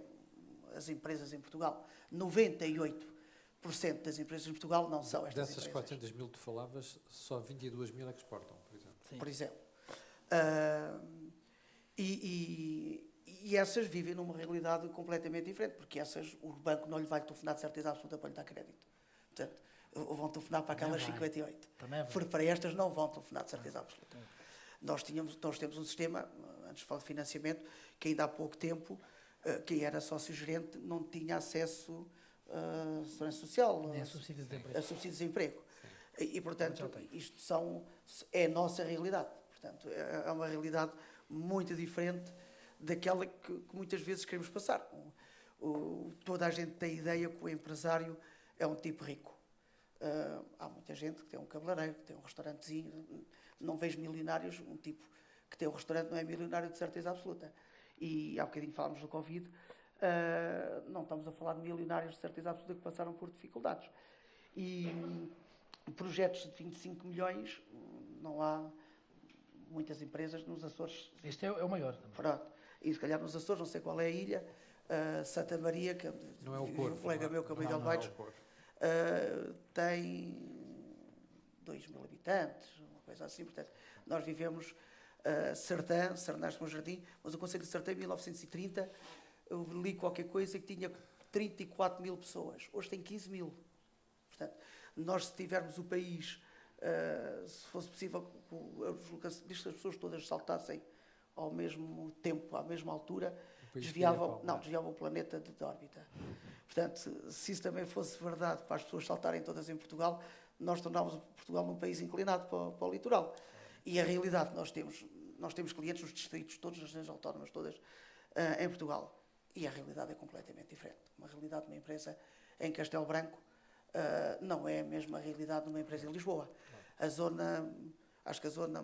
as empresas em Portugal. 98% das empresas em Portugal não são estas Dessas empresas. 400 mil que tu falavas, só 22 mil é que exportam, por exemplo. Sim. Por exemplo. E essas vivem numa realidade completamente diferente, porque essas o banco não lhe vai telefonar de certeza absoluta para lhe dar crédito. Portanto, vão telefonar para aquelas 58. Para estas não vão telefonar de certeza absoluta. Nós temos um sistema, antes de falar de financiamento, que ainda há pouco tempo, quem era sócio-gerente não tinha acesso à segurança social, Nem a subsídio de desemprego. a subsídios de emprego. E, portanto, isto é a nossa realidade. Portanto, é uma realidade muito diferente daquela que muitas vezes queremos passar. Toda a gente tem a ideia que o empresário é um tipo rico. Há muita gente que tem um cabeleireiro, que tem um restaurantezinho. Não vejo milionários, um tipo que tem um restaurante não é milionário de certeza absoluta. E há bocadinho falámos do Covid, não estamos a falar de milionários de certeza absoluta que passaram por dificuldades. E projetos de 25 milhões, não há muitas empresas nos Açores. Este é o maior. Pronto. E se calhar nos Açores, não sei qual é a ilha, Santa Maria, que Não é o Porto. um colega meu, que é o Miguel Baixo, tem 2 mil habitantes, uma coisa assim. Portanto, nós vivemos Sardã, Sarnás no Jardim, mas o Conselho de Sardã, em 1930, eu li qualquer coisa que tinha 34 mil pessoas. Hoje tem 15 mil. Portanto, nós, se tivermos o país, se fosse possível que as pessoas todas saltassem ao mesmo tempo, à mesma altura, desviavam o planeta de órbita. Portanto, se isso também fosse verdade para as pessoas saltarem todas em Portugal, nós tornávamos Portugal num país inclinado para o litoral. E a realidade, nós temos clientes nos distritos todos, nas regiões autónomas todas, em Portugal. E a realidade é completamente diferente. Uma realidade de uma empresa em Castelo Branco não é a mesma realidade de uma empresa em Lisboa. Acho que a zona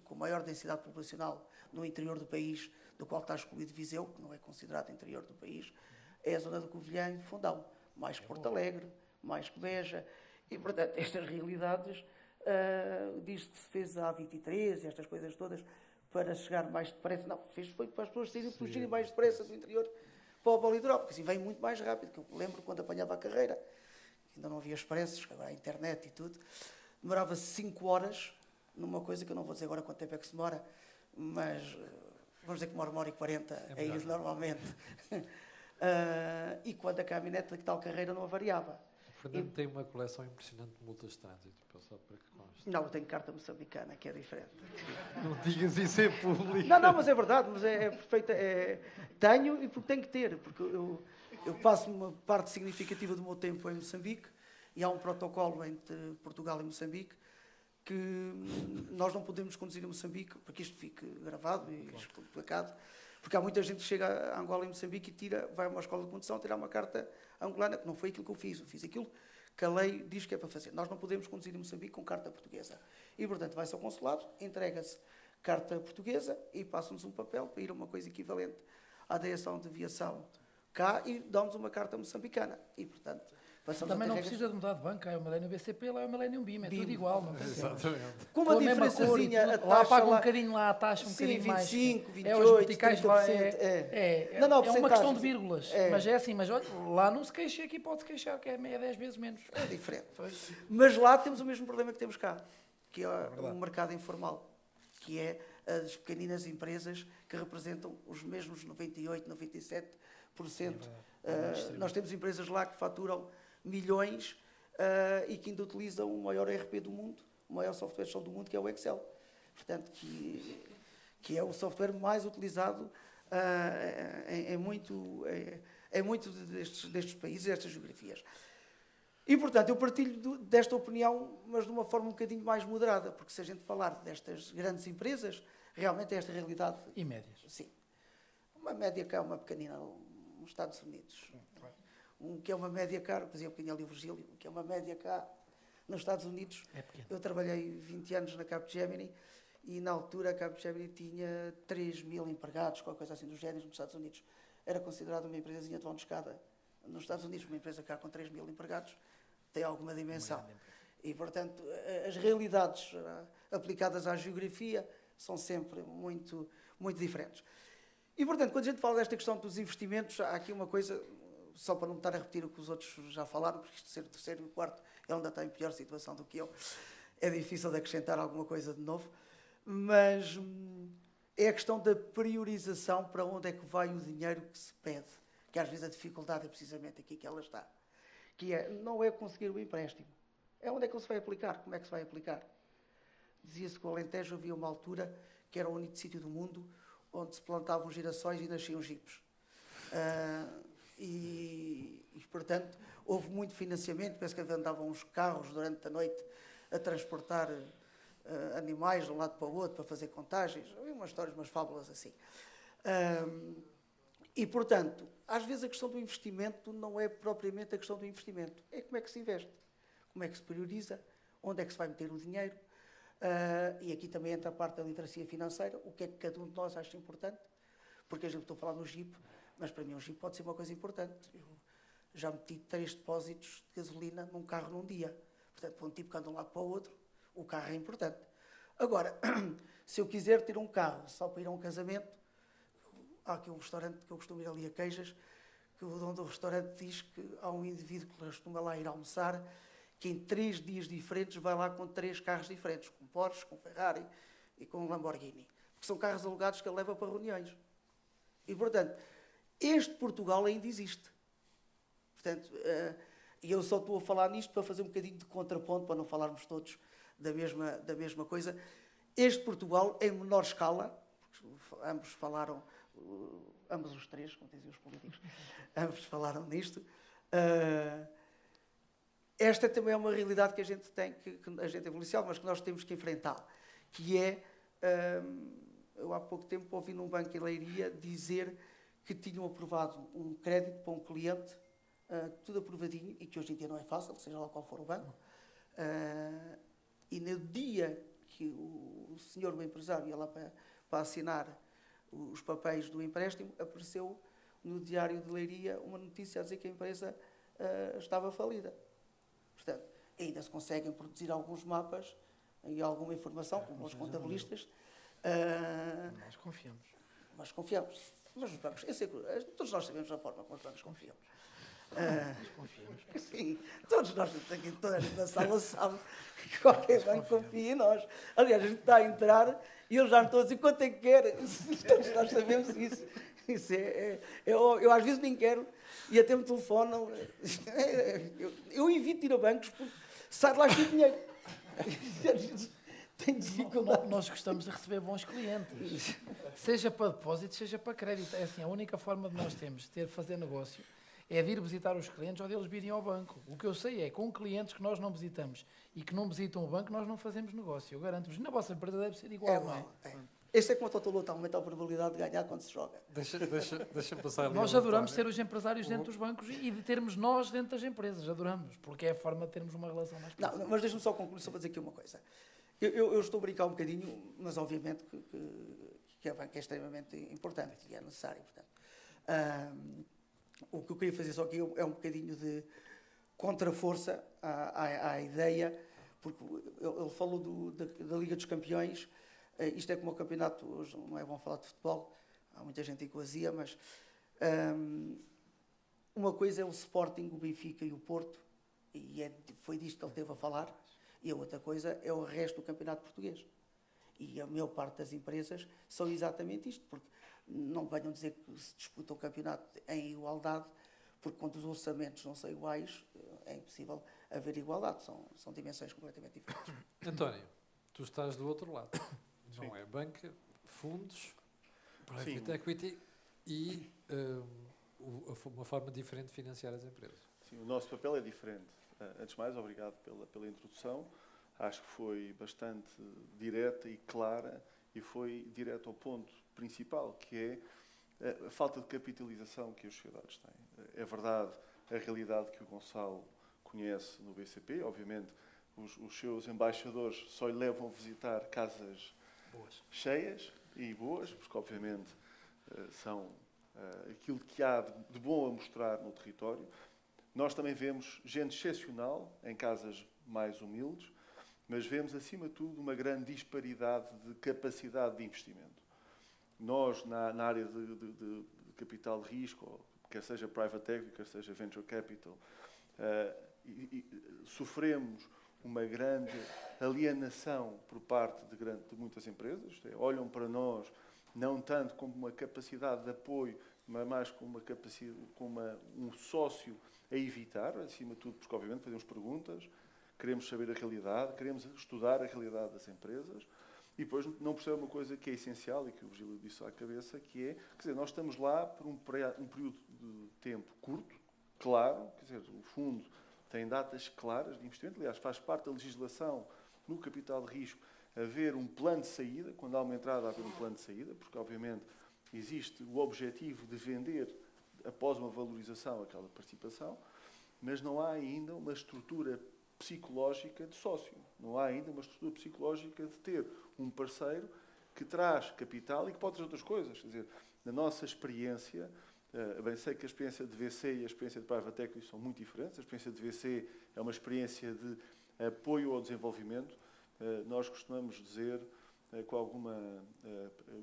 com maior densidade populacional no interior do país, do qual está excluído Viseu, que não é considerado interior do país, é a zona do Covilhã e de Fundão. Mais que Porto Alegre, mais que Beja. E, portanto, estas realidades, diz que se fez a A23 e estas coisas todas para chegar mais depressa. Não, foi para as pessoas fugirem mais depressa do interior para o litoral, porque assim vem muito mais rápido. Que eu me lembro quando apanhava a carreira, ainda não havia expressos, agora a internet e tudo, demorava 5 horas numa coisa que eu não vou dizer agora quanto tempo é que se demora, mas vamos dizer que uma hora e 40, é melhor. isso normalmente. E quando a caminhonete de tal carreira não avariava. O Fernando tem uma coleção impressionante de multas de trânsito, só para que conste. Não, eu tenho carta moçambicana, que é diferente. Não digas isso em público. Não, mas é verdade, mas é perfeita. Tenho e porque tenho que ter, porque eu passo uma parte significativa do meu tempo em Moçambique e há um protocolo entre Portugal e Moçambique que nós não podemos conduzir em Moçambique, para que isto fique gravado e explicado, porque há muita gente que chega a Angola e Moçambique e vai a uma escola de condução tirar uma carta angolana, que não foi aquilo que eu fiz aquilo que a lei diz que é para fazer. Nós não podemos conduzir em Moçambique com carta portuguesa. E, portanto, vai-se ao consulado, entrega-se carta portuguesa e passa-nos um papel para ir a uma coisa equivalente à direção de aviação cá e dão-nos uma carta moçambicana. E, portanto, passamos Também a não ter regras. precisa de mudar de banco. É o Millennium BCP, lá é o Millennium BIM. É tudo igual. Não tem Exatamente. Com uma a mesma cor e diferençazinha, tudo. a Lá taxa paga um bocadinho lá, a taxa um sim, bocadinho mais. 25, 28, É, os verticais lá 30%, é Não, uma questão de percentagens. vírgulas. É. Mas é assim, mas olha, lá não se queixa, aqui pode-se queixar, que é 10 vezes menos. É diferente. Pois. Mas lá temos o mesmo problema que temos cá, que é o mercado informal, que é as pequeninas empresas que representam os mesmos 98, 97%. Nós temos empresas lá que faturam milhões e que ainda utilizam o maior ERP do mundo, o maior software de gestão do mundo, que é o Excel. Portanto, que é o software mais utilizado em muito destes países, destas geografias. E, portanto, eu partilho desta opinião, mas de uma forma um bocadinho mais moderada, porque se a gente falar destas grandes empresas, realmente é esta realidade. E médias. Sim. Uma média cá, uma pequenina nos Estados Unidos. Que é uma média cá, por exemplo, tinha ali o Virgílio, que é uma média cá nos Estados Unidos. É pequeno. Eu trabalhei 20 anos na Capgemini e, na altura, a Capgemini tinha 3.000 empregados, qualquer coisa assim dos géneros, nos Estados Unidos. Era considerada uma empresazinha de vão de escada nos Estados Unidos. Uma empresa cá com 3.000 empregados tem alguma dimensão. E, portanto, as realidades aplicadas à geografia são sempre muito, muito diferentes. E, portanto, quando a gente fala desta questão dos investimentos, há aqui uma coisa, só para não estar a repetir o que os outros já falaram, porque isto ser o terceiro e o quarto, ele ainda está em pior situação do que eu. É difícil de acrescentar alguma coisa de novo, mas é a questão da priorização para onde é que vai o dinheiro que se pede, que às vezes a dificuldade é precisamente aqui que ela está, que não é conseguir o empréstimo, é onde é que ele se vai aplicar, como é que se vai aplicar. Dizia-se que o Alentejo havia uma altura que era o único sítio do mundo onde se plantavam girassóis e nasciam jipes. Portanto, houve muito financiamento, penso que andavam uns carros durante a noite a transportar animais de um lado para o outro, para fazer contagens, havia umas histórias, umas fábulas assim. E, portanto, às vezes a questão do investimento não é propriamente a questão do investimento, é como é que se investe, como é que se prioriza, onde é que se vai meter o dinheiro, e aqui também entra a parte da literacia financeira, o que é que cada um de nós acha importante, porque a gente estou a falar no Jeep, mas para mim um Jeep pode ser uma coisa importante. Eu já meti 3 depósitos de gasolina num carro num dia. Portanto, para um tipo que anda de um lado para o outro, o carro é importante. Agora, se eu quiser ter um carro só para ir a um casamento, há aqui um restaurante que eu costumo ir ali a Queijas, que o dono do restaurante diz que há um indivíduo que costuma lá ir almoçar, que em 3 dias diferentes vai lá com 3 carros diferentes, com Porsche, com Ferrari e com Lamborghini. Que são carros alugados que ele leva para reuniões. E, portanto, este Portugal ainda existe. Portanto, e eu só estou a falar nisto para fazer um bocadinho de contraponto, para não falarmos todos da mesma coisa. Este Portugal, em menor escala, ambos falaram, ambos os três, como diziam os políticos, ambos falaram nisto. Esta também é uma realidade que a gente tem, que a gente é policial, mas que nós temos que enfrentar, que é, eu há pouco tempo ouvi num banco em Leiria dizer que tinham aprovado um crédito para um cliente, tudo aprovadinho, e que hoje em dia não é fácil, seja lá qual for o banco, e no dia que o senhor, o empresário, ia lá para assinar os papéis do empréstimo, apareceu no Diário de Leiria uma notícia a dizer que a empresa estava falida. Portanto, ainda se conseguem produzir alguns mapas e alguma informação, como os contabilistas. Nós confiamos. Mas confiamos. Mas os bancos, eu sei que todos nós sabemos a forma como os bancos confiam. Confiamos. Sim, todos nós, toda a gente na sala sabe que qualquer banco confia em nós. Aliás, a gente está a entrar E eles já me estão a dizer quanto é que quer. Todos nós sabemos isso. Eu às vezes nem quero e até me telefonam. Eu evito ir a bancos porque sai de lá cheio de dinheiro. Tenho dificuldade. Nós gostamos de receber bons clientes, seja para depósito, seja para crédito. É assim, a única forma de nós fazer negócio é de ir visitar os clientes ou deles virem ao banco. O que eu sei é, com clientes que nós não visitamos e que não visitam o banco, nós não fazemos negócio. Eu garanto-vos, na vossa empresa deve ser igual, não é? Este é como a Totoluta, aumenta a probabilidade de ganhar quando se joga. Deixa passar ali. Nós adoramos ter os empresários dentro dos bancos e de termos nós dentro das empresas. Adoramos, porque é a forma de termos uma relação mais próxima. Não, mas deixa-me só concluir, só para dizer aqui uma coisa. Eu estou a brincar um bocadinho, mas obviamente que a banca é extremamente importante e é necessário. Portanto, o que eu queria fazer só aqui é um bocadinho de contraforça à ideia, porque ele falou da Liga dos Campeões. Isto é como o campeonato, hoje não é bom falar de futebol, há muita gente aí que o azia, mas uma coisa é o Sporting, o Benfica e o Porto, e foi disto que ele esteve a falar, e a outra coisa é o resto do campeonato português. E a maior parte das empresas são exatamente isto, porque não venham dizer que se disputa o campeonato em igualdade, porque quando os orçamentos não são iguais, é impossível haver igualdade, são dimensões completamente diferentes. António, tu estás do outro lado. Não é banca, fundos, private equity e uma forma diferente de financiar as empresas. Sim, o nosso papel é diferente. Antes de mais, obrigado pela introdução. Acho que foi bastante direta e clara e foi direto ao ponto principal, que é a falta de capitalização que as sociedades têm. É verdade a realidade que o Gonçalo conhece no BCP. Obviamente, os seus embaixadores só lhe levam a visitar casas cheias e boas, porque obviamente são aquilo que há de bom a mostrar no território. Nós também vemos gente excepcional em casas mais humildes, mas vemos acima de tudo uma grande disparidade de capacidade de investimento. Nós, na área de capital de risco, quer seja private equity, quer seja venture capital, sofremos uma grande alienação por parte de muitas empresas. Olham para nós não tanto como uma capacidade de apoio, mas mais como um sócio a evitar, acima de tudo, porque obviamente fazemos perguntas, queremos saber a realidade, queremos estudar a realidade das empresas e depois não percebem uma coisa que é essencial e que o Virgílio disse à cabeça, que é, quer dizer, nós estamos lá por um período de tempo curto, claro, quer dizer, o fundo tem datas claras de investimento. Aliás, faz parte da legislação no capital de risco haver um plano de saída, quando há uma entrada, haver um plano de saída, porque, obviamente, existe o objetivo de vender, após uma valorização, aquela participação, mas não há ainda uma estrutura psicológica de sócio. Não há ainda uma estrutura psicológica de ter um parceiro que traz capital e que pode trazer outras coisas. Quer dizer, na nossa experiência, bem sei que a experiência de VC e a experiência de private equity são muito diferentes. A experiência de VC é uma experiência de apoio ao desenvolvimento. Nós costumamos dizer, com alguma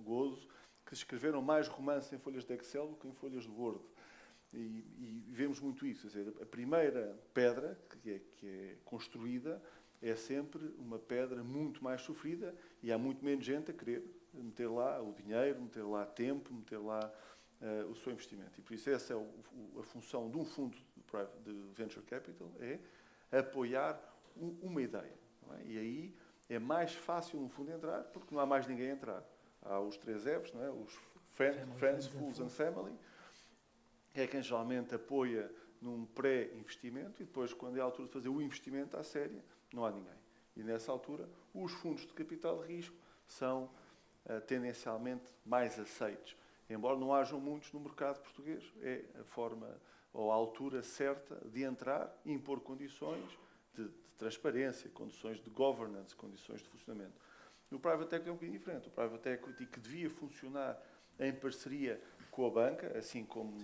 gozo, que escreveram mais romances em folhas de Excel do que em folhas de Word. E vemos muito isso. Quer dizer, a primeira pedra que é construída é sempre uma pedra muito mais sofrida e há muito menos gente a querer meter lá o dinheiro, meter lá tempo, meter lá o seu investimento. E por isso essa é a função de um fundo de venture capital, é apoiar uma ideia. Não é? E aí é mais fácil no fundo entrar, porque não há mais ninguém a entrar. Há os 3 Fs, não é? Os Friends, Fools and Family, é quem geralmente apoia num pré-investimento e depois, quando é a altura de fazer o investimento à séria, não há ninguém. E nessa altura, os fundos de capital de risco são tendencialmente mais aceitos. Embora não hajam muitos no mercado português, é a forma ou a altura certa de entrar e impor condições de transparência, condições de governance, condições de funcionamento. No private equity é um bocadinho diferente. O private equity, que devia funcionar em parceria com a banca, assim como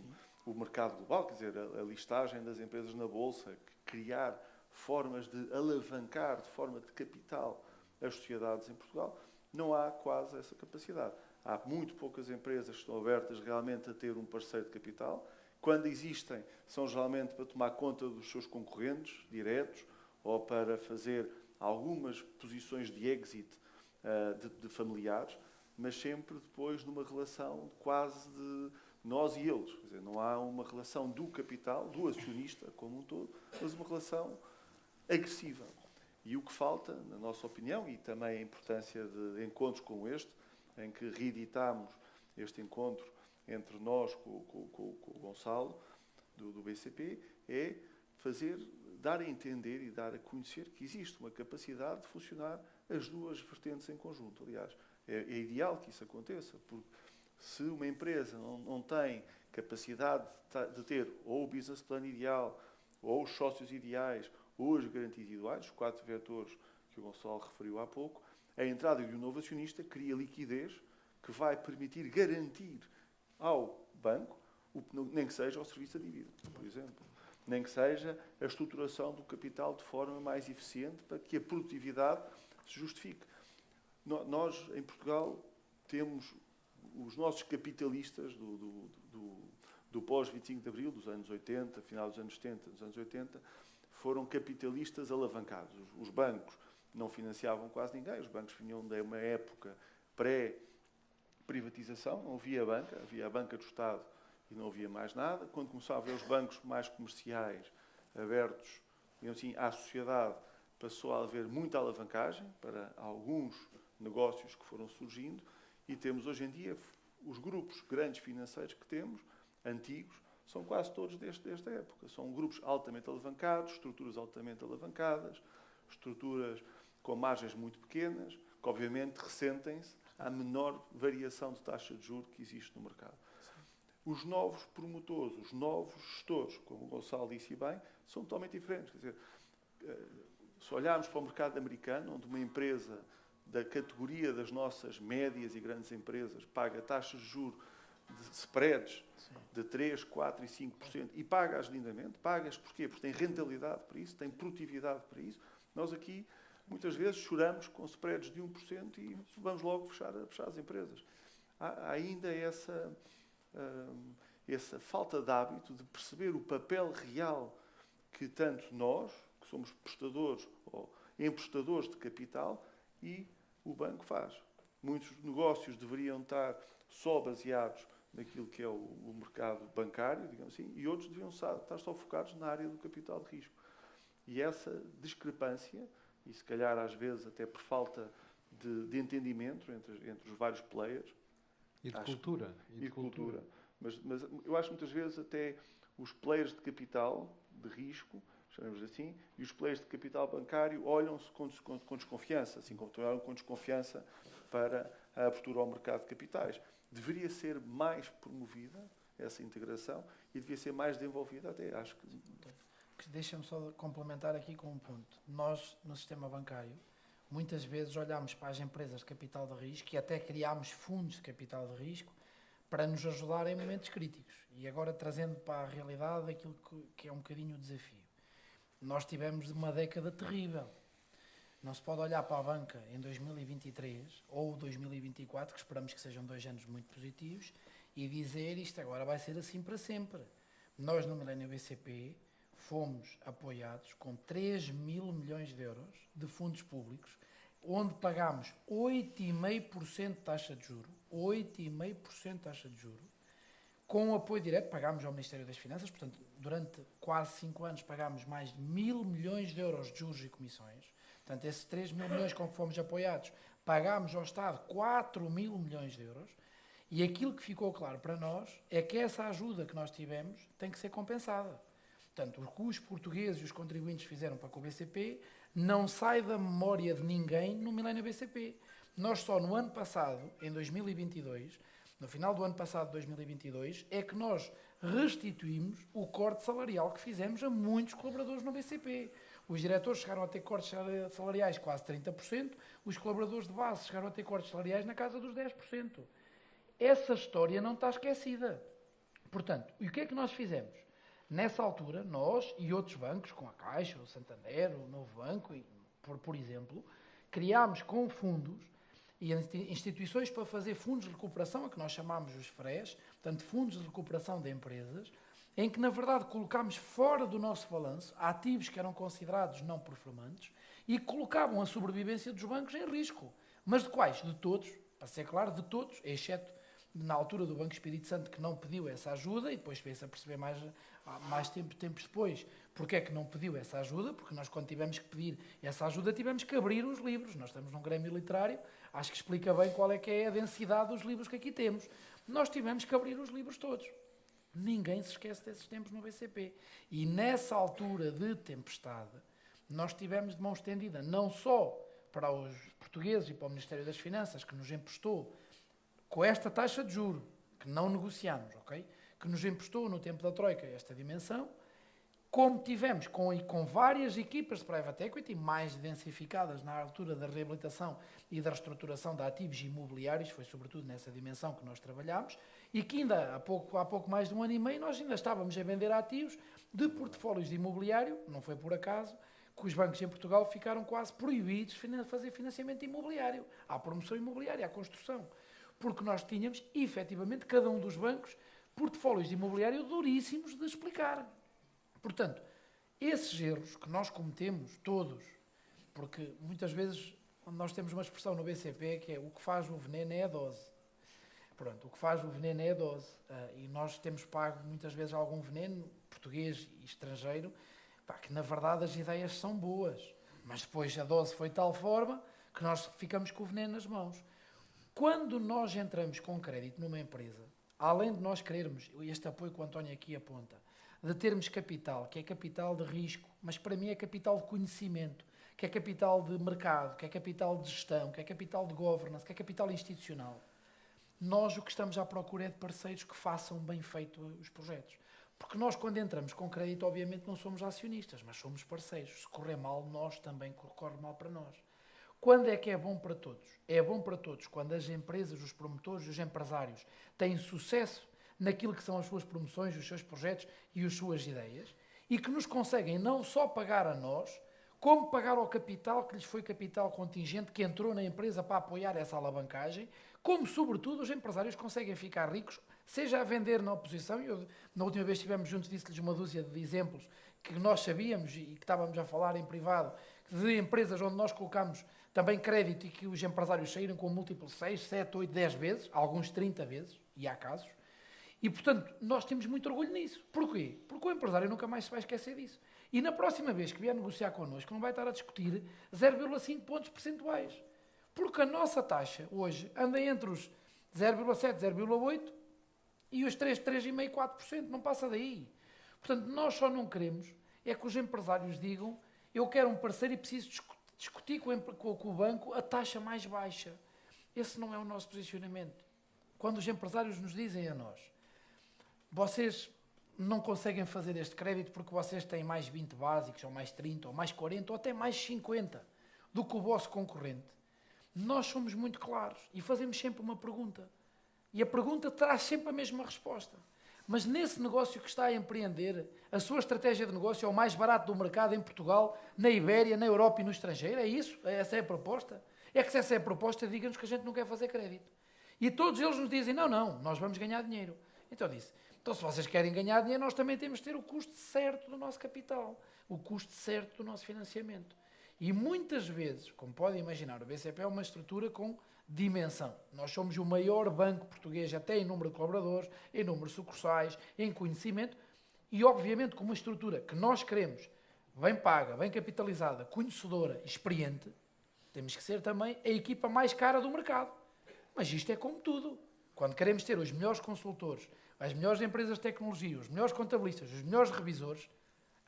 o mercado global, quer dizer, a listagem das empresas na Bolsa, criar formas de alavancar de forma de capital as sociedades em Portugal, não há quase essa capacidade. Há muito poucas empresas que estão abertas realmente a ter um parceiro de capital. Quando existem, são geralmente para tomar conta dos seus concorrentes diretos ou para fazer algumas posições de exit de familiares, mas sempre depois numa relação quase de nós e eles. Quer dizer, não há uma relação do capital, do acionista como um todo, mas uma relação agressiva. E o que falta, na nossa opinião, e também a importância de encontros como este, em que reeditamos este encontro entre nós com o Gonçalo, do BCP, é dar a entender e dar a conhecer que existe uma capacidade de funcionar as duas vertentes em conjunto. Aliás, é ideal que isso aconteça, porque se uma empresa não tem capacidade de ter ou o business plan ideal, ou os sócios ideais, ou as garantias individuais, os 4 vetores que o Gonçalo referiu há pouco, a entrada de um novo acionista cria liquidez que vai permitir garantir ao banco, nem que seja o serviço da dívida, por exemplo, nem que seja a estruturação do capital de forma mais eficiente para que a produtividade se justifique. Nós, em Portugal, temos os nossos capitalistas do pós-25 de Abril, dos anos 80, final dos anos 70, dos anos 80, foram capitalistas alavancados. Os bancos não financiavam quase ninguém, os bancos vinham de uma época pré-privatização, não havia banca, havia a banca do Estado e não havia mais nada. Quando começavam a ver os bancos mais comerciais abertos, digamos assim, à sociedade, passou a haver muita alavancagem para alguns negócios que foram surgindo e temos hoje em dia os grupos grandes financeiros que temos, antigos, são quase todos desta época. São grupos altamente alavancados, estruturas altamente alavancadas, estruturas com margens muito pequenas, que obviamente ressentem-se à menor variação de taxa de juros que existe no mercado. Os novos promotores, os novos gestores, como o Gonçalo disse bem, são totalmente diferentes. Quer dizer, se olharmos para o mercado americano, onde uma empresa da categoria das nossas médias e grandes empresas paga taxas de juros de spreads de 3%, 4% e 5% e paga-as lindamente, paga-as porquê? Porque tem rentabilidade para isso, tem produtividade para isso. Nós aqui, muitas vezes, choramos com spreads de 1% e vamos logo fechar as empresas. Há ainda essa falta de hábito de perceber o papel real que tanto nós, que somos prestadores ou emprestadores de capital, e o banco faz. Muitos negócios deveriam estar só baseados naquilo que é o mercado bancário, digamos assim, e outros deviam estar só focados na área do capital de risco. E essa discrepância, e se calhar às vezes até por falta de entendimento entre os vários players, e de cultura. Mas eu acho que muitas vezes até os players de capital, de risco, chamemos assim, e os players de capital bancário olham-se com desconfiança, assim como olham com desconfiança para a abertura ao mercado de capitais. Deveria ser mais promovida essa integração e devia ser mais desenvolvida até, acho que... Deixa-me só complementar aqui com um ponto. Nós, no sistema bancário, muitas vezes olhamos para as empresas de capital de risco e até criámos fundos de capital de risco para nos ajudar em momentos críticos. E agora, trazendo para a realidade aquilo que é um bocadinho o desafio. Nós tivemos uma década terrível. Não se pode olhar para a banca em 2023 ou 2024, que esperamos que sejam 2 anos muito positivos, e dizer isto agora vai ser assim para sempre. Nós, no Millennium BCP, fomos apoiados com 3 mil milhões de euros de fundos públicos, onde pagámos 8,5% de taxa de juro, 8,5% de taxa de juro, com apoio direto, pagámos ao Ministério das Finanças, portanto, durante quase 5 anos pagámos mais de 1.000 milhões de euros de juros e comissões. Portanto, esses 3 mil milhões com que fomos apoiados, pagámos ao Estado 4 mil milhões de euros, e aquilo que ficou claro para nós é que essa ajuda que nós tivemos tem que ser compensada. Portanto, o que os portugueses e os contribuintes fizeram para com o BCP não sai da memória de ninguém no Millennium BCP. Nós só no ano passado, em 2022, no final do ano passado, 2022, é que nós restituímos o corte salarial que fizemos a muitos colaboradores no BCP. Os diretores chegaram a ter cortes salariais quase 30%, os colaboradores de base chegaram a ter cortes salariais na casa dos 10%. Essa história não está esquecida. Portanto, e o que é que nós fizemos? Nessa altura, nós e outros bancos, com a Caixa, o Santander, o Novo Banco, por exemplo, criámos com fundos e instituições para fazer fundos de recuperação, a que nós chamamos os FREs, portanto, fundos de recuperação de empresas, em que, na verdade, colocámos fora do nosso balanço ativos que eram considerados não performantes e colocavam a sobrevivência dos bancos em risco. Mas de quais? De todos, para ser claro, de todos, exceto na altura do Banco Espírito Santo, que não pediu essa ajuda, e depois veio-se a perceber mais tempos depois porque é que não pediu essa ajuda, porque nós, quando tivemos que pedir essa ajuda, tivemos que abrir os livros. Nós estamos num grêmio literário, acho que explica bem qual é que é a densidade dos livros que aqui temos. Nós tivemos que abrir os livros todos. Ninguém se esquece desses tempos no BCP. E nessa altura de tempestade, nós tivemos de mão estendida, não só para os portugueses e para o Ministério das Finanças, que nos emprestou com esta taxa de juro, que não negociamos, ok? Que nos emprestou no tempo da Troika esta dimensão, como tivemos com várias equipas de private equity mais densificadas na altura da reabilitação e da reestruturação de ativos imobiliários, foi sobretudo nessa dimensão que nós trabalhámos, e que ainda há pouco mais de um ano e meio nós ainda estávamos a vender ativos de portfólios de imobiliário, não foi por acaso, que os bancos em Portugal ficaram quase proibidos de fazer financiamento imobiliário, à promoção imobiliária, à construção, porque nós tínhamos, efetivamente, cada um dos bancos, portfólios de imobiliário duríssimos de explicar. Portanto, esses erros que nós cometemos, todos, porque muitas vezes nós temos uma expressão no BCP que é o que faz o veneno é a dose. Pronto, o que faz o veneno é a dose. E nós temos pago muitas vezes algum veneno, português e estrangeiro, que na verdade as ideias são boas, mas depois a dose foi de tal forma que nós ficamos com o veneno nas mãos. Quando nós entramos com crédito numa empresa, além de nós querermos, este apoio que o António aqui aponta, de termos capital, que é capital de risco, mas para mim é capital de conhecimento, que é capital de mercado, que é capital de gestão, que é capital de governance, que é capital institucional. Nós o que estamos à procura é de parceiros que façam bem feito os projetos. Porque nós, quando entramos com crédito, obviamente não somos acionistas, mas somos parceiros. Se correr mal, nós também corre mal para nós. Quando é que é bom para todos? É bom para todos quando as empresas, os promotores, os empresários têm sucesso naquilo que são as suas promoções, os seus projetos e as suas ideias, e que nos conseguem não só pagar a nós, como pagar ao capital, que lhes foi capital contingente, que entrou na empresa para apoiar essa alavancagem, como, sobretudo, os empresários conseguem ficar ricos, seja a vender na oposição. Eu, na última vez que estivemos juntos, disse-lhes uma dúzia de exemplos que nós sabíamos e que estávamos a falar em privado, de empresas onde nós colocamos também crédito e que os empresários saíram com múltiplos 6, 7, 8, 10 vezes, alguns 30 vezes, e há casos. E, portanto, nós temos muito orgulho nisso. Porquê? Porque o empresário nunca mais se vai esquecer disso. E na próxima vez que vier negociar connosco, não vai estar a discutir 0,5 pontos percentuais. Porque a nossa taxa, hoje, anda entre os 0,7, 0,8 e os 3, 3,5%, 4%. Não passa daí. Portanto, nós só não queremos é que os empresários digam eu quero um parceiro e preciso discutir com o banco a taxa mais baixa. Esse não é o nosso posicionamento. Quando os empresários nos dizem a nós vocês não conseguem fazer este crédito porque vocês têm mais 20 básicos, ou mais 30, ou mais 40, ou até mais 50 do que o vosso concorrente, nós somos muito claros e fazemos sempre uma pergunta. E a pergunta traz sempre a mesma resposta. Mas nesse negócio que está a empreender, a sua estratégia de negócio é o mais barato do mercado em Portugal, na Ibéria, na Europa e no estrangeiro? É isso? Essa é a proposta? É que se essa é a proposta, diga-nos que a gente não quer fazer crédito. E todos eles nos dizem, não, nós vamos ganhar dinheiro. Então eu disse, então se vocês querem ganhar dinheiro, nós também temos de ter o custo certo do nosso capital, o custo certo do nosso financiamento. E muitas vezes, como podem imaginar, o BCP é uma estrutura com dimensão. Nós somos o maior banco português, até em número de colaboradores, em número de sucursais, em conhecimento, e obviamente com uma estrutura que nós queremos, bem paga, bem capitalizada, conhecedora, experiente, temos que ser também a equipa mais cara do mercado. Mas isto é como tudo. Quando queremos ter os melhores consultores, as melhores empresas de tecnologia, os melhores contabilistas, os melhores revisores,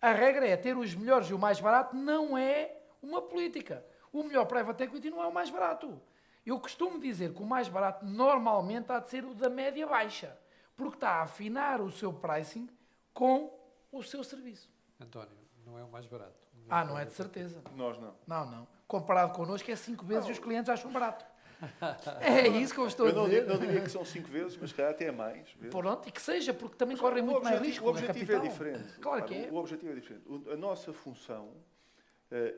a regra é ter os melhores e o mais barato não é uma política. O melhor private equity não é o mais barato. Eu costumo dizer que o mais barato normalmente há de ser o da média baixa, porque está a afinar o seu pricing com o seu serviço. António, não é o mais barato. Não é de certeza. Nós não. Não. Comparado connosco é 5 vezes e os clientes acham barato. É isso que eu estou a dizer. Não diria que são 5 vezes, mas calhar até mais. Pronto, e que seja, porque também correm muito mais risco. O objetivo é diferente. Claro que é. O objetivo é diferente. A nossa função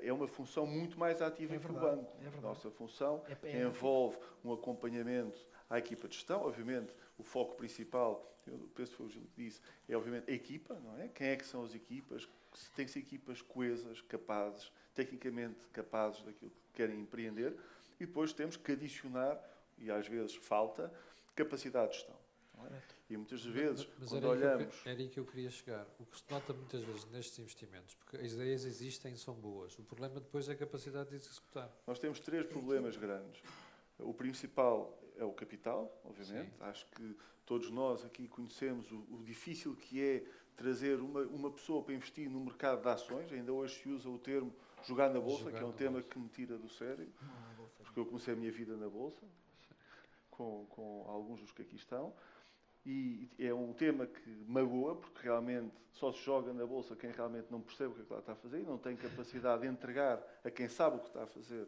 é uma função muito mais ativa que o banco. A nossa função envolve um acompanhamento à equipa de gestão. Obviamente, o foco principal, eu penso que foi o Gil que disse, é obviamente a equipa, não é? Quem é que são as equipas? Tem que ser equipas coesas, capazes, tecnicamente capazes daquilo que querem empreender. E e depois temos que adicionar, e às vezes falta, capacidade de gestão. Não é? E muitas vezes, Mas quando era aí olhamos... era aí que eu queria chegar. O que se nota muitas vezes nestes investimentos, porque as ideias existem, são boas. O problema depois é a capacidade de executar. Nós temos 3 problemas grandes. O principal é o capital, obviamente. Sim. Acho que todos nós aqui conhecemos o difícil que é trazer uma pessoa para investir no mercado de ações. Ainda hoje se usa o termo jogar na Bolsa, que é um tema que me tira do sério, porque eu comecei a minha vida na Bolsa, com alguns dos que aqui estão. E é um tema que magoa, porque realmente só se joga na Bolsa quem realmente não percebe o que é que lá está a fazer e não tem capacidade de entregar a quem sabe o que está a fazer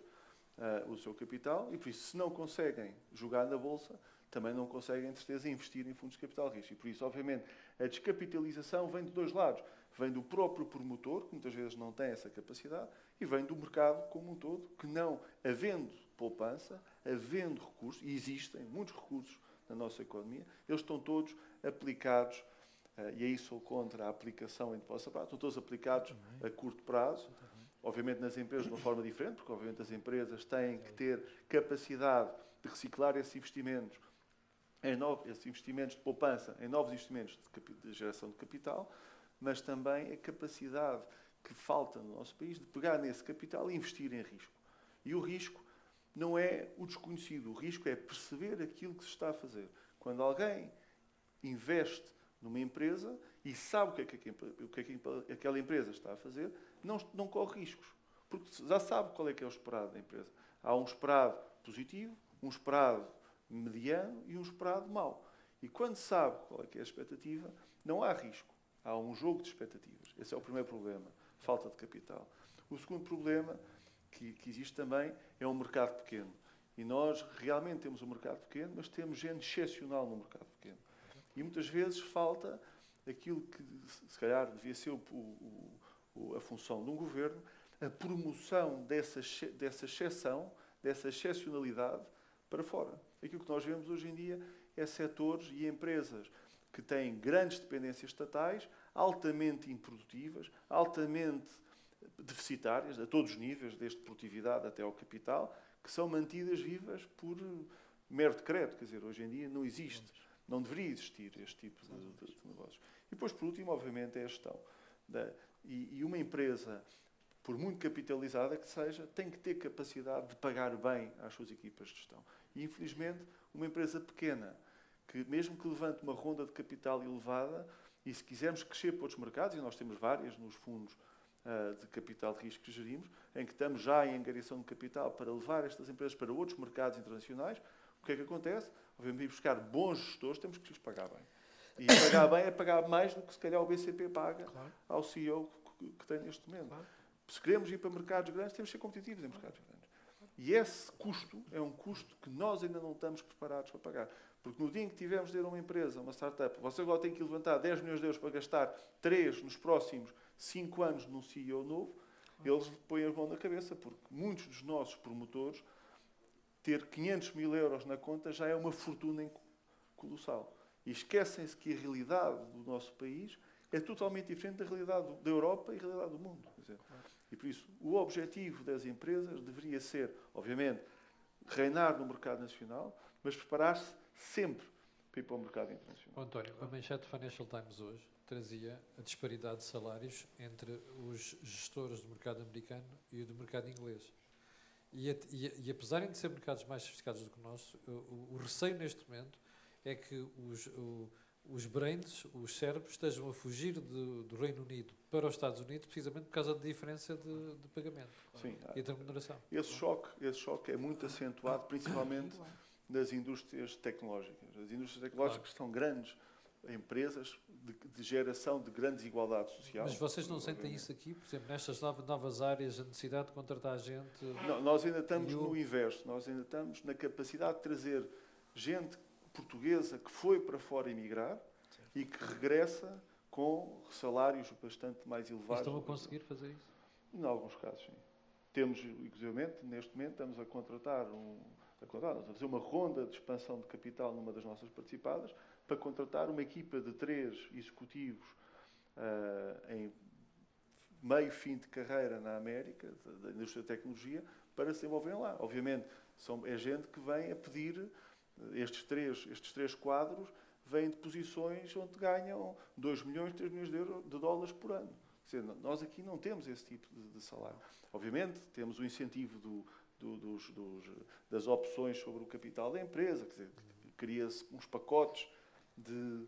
o seu capital. E por isso, se não conseguem jogar na Bolsa, também não conseguem, de certeza, investir em fundos de capital de risco. E por isso, obviamente, a descapitalização vem de dois lados. Vem do próprio promotor, que muitas vezes não tem essa capacidade, e vem do mercado como um todo, que não, havendo poupança, havendo recursos, e existem muitos recursos na nossa economia, eles estão todos aplicados, e aí sou contra a aplicação em depósito a prazo, estão todos aplicados a curto prazo, obviamente nas empresas de uma forma diferente, porque obviamente as empresas têm que ter capacidade de reciclar esses investimentos, esses investimentos de poupança, em novos investimentos de geração de capital, mas também a capacidade que falta no nosso país de pegar nesse capital e investir em risco. E o risco não é o desconhecido, o risco é perceber aquilo que se está a fazer. Quando alguém investe numa empresa e sabe o que é que aquela empresa está a fazer, não corre riscos, porque já sabe qual é que é o esperado da empresa. Há um esperado positivo, um esperado mediano e um esperado mau. E quando sabe qual é que é a expectativa, não há risco. Há um jogo de expectativas. Esse é o primeiro problema, falta de capital. O segundo problema que existe também é um mercado pequeno. E nós realmente temos um mercado pequeno, mas temos gente excepcional no mercado pequeno. E muitas vezes falta aquilo que, se calhar, devia ser a função de um governo, a promoção dessa exceção, dessa excepcionalidade para fora. Aquilo que nós vemos hoje em dia é setores e empresas que têm grandes dependências estatais, altamente improdutivas, altamente deficitárias, a todos os níveis, desde produtividade até ao capital, que são mantidas vivas por mero decreto. Quer dizer, hoje em dia não existe, não deveria existir este tipo de negócios. E depois, por último, obviamente, é a gestão. E uma empresa, por muito capitalizada que seja, tem que ter capacidade de pagar bem às suas equipas de gestão. E, infelizmente, uma empresa pequena, que mesmo que levante uma ronda de capital elevada, e se quisermos crescer para outros mercados, e nós temos várias nos fundos de capital de risco que gerimos, em que estamos já em angariação de capital para levar estas empresas para outros mercados internacionais, o que é que acontece? Obviamente, ir buscar bons gestores, temos que lhes pagar bem. E pagar bem é pagar mais do que, se calhar, o BCP paga ao CEO que tem neste momento. Se queremos ir para mercados grandes, temos que ser competitivos em mercados grandes. E esse custo é um custo que nós ainda não estamos preparados para pagar. Porque no dia em que tivermos de ir a uma empresa, uma startup, você agora tem que levantar 10 milhões de euros para gastar 3 nos próximos 5 anos num CEO novo, eles põem a mão na cabeça, porque muitos dos nossos promotores, ter 500 mil euros na conta já é uma fortuna colossal. E esquecem-se que a realidade do nosso país é totalmente diferente da realidade da Europa e da realidade do mundo. Quer dizer, e por isso, o objetivo das empresas deveria ser, obviamente, reinar no mercado nacional, mas preparar-se sempre para ir para o mercado internacional. António, a manchete do Financial Times hoje trazia a disparidade de salários entre os gestores do mercado americano e o do mercado inglês. E apesar de ser mercados mais sofisticados do que o nosso, o receio neste momento é que os brains, os cérebros, estejam a fugir do Reino Unido para os Estados Unidos precisamente por causa da diferença de pagamento. Sim, e de remuneração. Esse choque é muito acentuado, principalmente nas indústrias tecnológicas. As indústrias tecnológicas são grandes empresas de geração de grande desigualdade social. Mas vocês não sentem isso aqui? Por exemplo, nestas novas áreas, a necessidade de contratar gente? Não, nós ainda estamos no inverso. Nós ainda estamos na capacidade de trazer gente portuguesa que foi para fora emigrar e que regressa com salários bastante mais elevados. Estão a conseguir fazer isso? Em alguns casos, sim. Temos, inclusive, neste momento, estamos a contratar a fazer uma ronda de expansão de capital numa das nossas participadas para contratar uma equipa de 3 executivos em meio fim de carreira na América, da indústria da tecnologia, para se envolverem lá. Obviamente, É gente que vem a pedir, estes três quadros, vêm de posições onde ganham 2 milhões, 3 milhões de dólares por ano. Quer dizer, nós aqui não temos esse tipo de salário. Obviamente, temos o incentivo das opções sobre o capital da empresa, quer dizer, cria-se uns pacotes de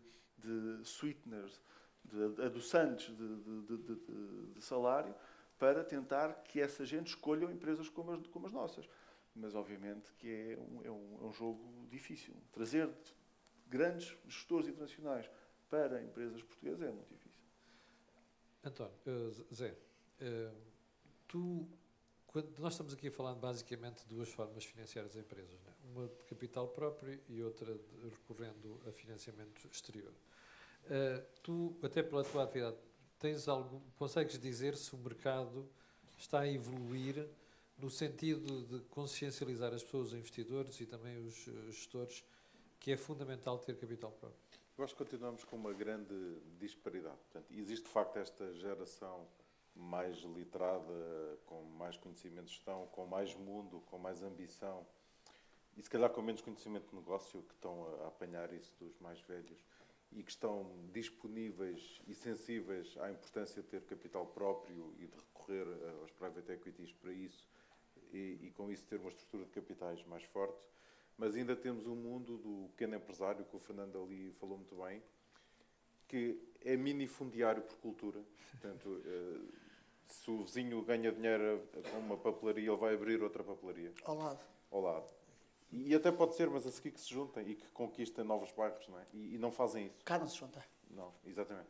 sweeteners, de adoçantes de salário, para tentar que essa gente escolha empresas como as nossas. Mas, obviamente, que é um jogo difícil. Trazer grandes gestores internacionais para empresas portuguesas é muito difícil. António, Zé, quando nós estamos aqui a falar basicamente de duas formas de financiar as empresas, né? Uma de capital próprio e outra recorrendo a financiamento exterior. Tu, até pela tua atividade, consegues dizer se o mercado está a evoluir no sentido de consciencializar as pessoas, os investidores e também os gestores, que é fundamental ter capital próprio? Eu acho que continuamos com uma grande disparidade. Portanto, existe, de facto, esta geração mais litrada, com mais conhecimento de gestão, com mais mundo, com mais ambição, e se calhar com menos conhecimento de negócio, que estão a apanhar isso dos mais velhos e que estão disponíveis e sensíveis à importância de ter capital próprio e de recorrer aos private equities para isso e com isso ter uma estrutura de capitais mais forte. Mas ainda temos um mundo do pequeno empresário, que o Fernando ali falou muito bem, que é minifundiário por cultura. Portanto, se o vizinho ganha dinheiro com uma papelaria, ele vai abrir outra papelaria. Ao lado. E até pode ser, mas a seguir que se juntem e que conquistem novos bairros, não é? E não fazem isso. Cá não se junta. Não, exatamente.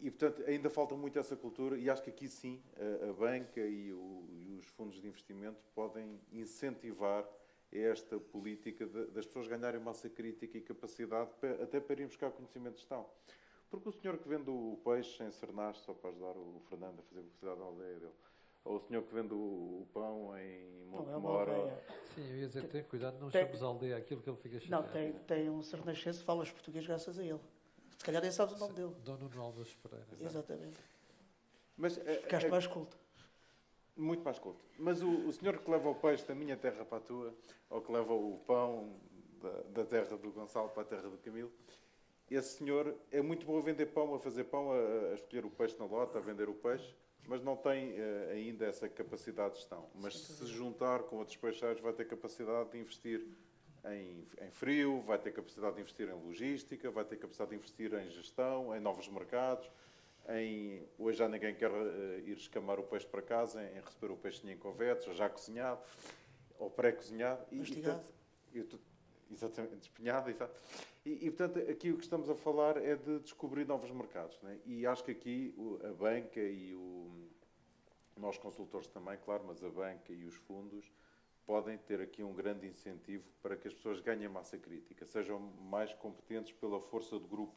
Portanto, ainda falta muito essa cultura e acho que aqui sim a banca e os fundos de investimento podem incentivar esta política das pessoas ganharem massa crítica e capacidade até para ir buscar conhecimento de gestão. Porque o senhor que vende o peixe em Sernás, só para ajudar o Fernando a fazer publicidade da aldeia dele, ou o senhor que vende o pão em Montemora... Sim, eu ia dizer, tem cuidado, não chames aldeia aquilo que ele fica chateado. Não, tem um sernachense que fala português graças a ele. Se calhar nem sabes o nome dele. Dom Nuno Alves Pereira. Exatamente. Mas, ficaste mais culto. Muito mais culto. Mas o senhor que leva o peixe da minha terra para a tua, ou que leva o pão da terra do Gonçalo para a terra do Camilo, esse senhor é muito bom a vender pão, a fazer pão, a escolher o peixe na lota, a vender o peixe, mas não tem ainda essa capacidade de gestão. Mas se juntar com outros peixeiros, vai ter capacidade de investir em frio, vai ter capacidade de investir em logística, vai ter capacidade de investir em gestão, em novos mercados. Hoje já ninguém quer ir escamar o peixe para casa, em receber o peixinho em convetes, já cozinhado, ou pré-cozinhado. Mastigado. Exatamente, despenhado, exato. Portanto, aqui o que estamos a falar é de descobrir novos mercados, não é? E acho que aqui a banca e nós consultores também, claro, mas a banca e os fundos podem ter aqui um grande incentivo para que as pessoas ganhem massa crítica, sejam mais competentes pela força de grupo,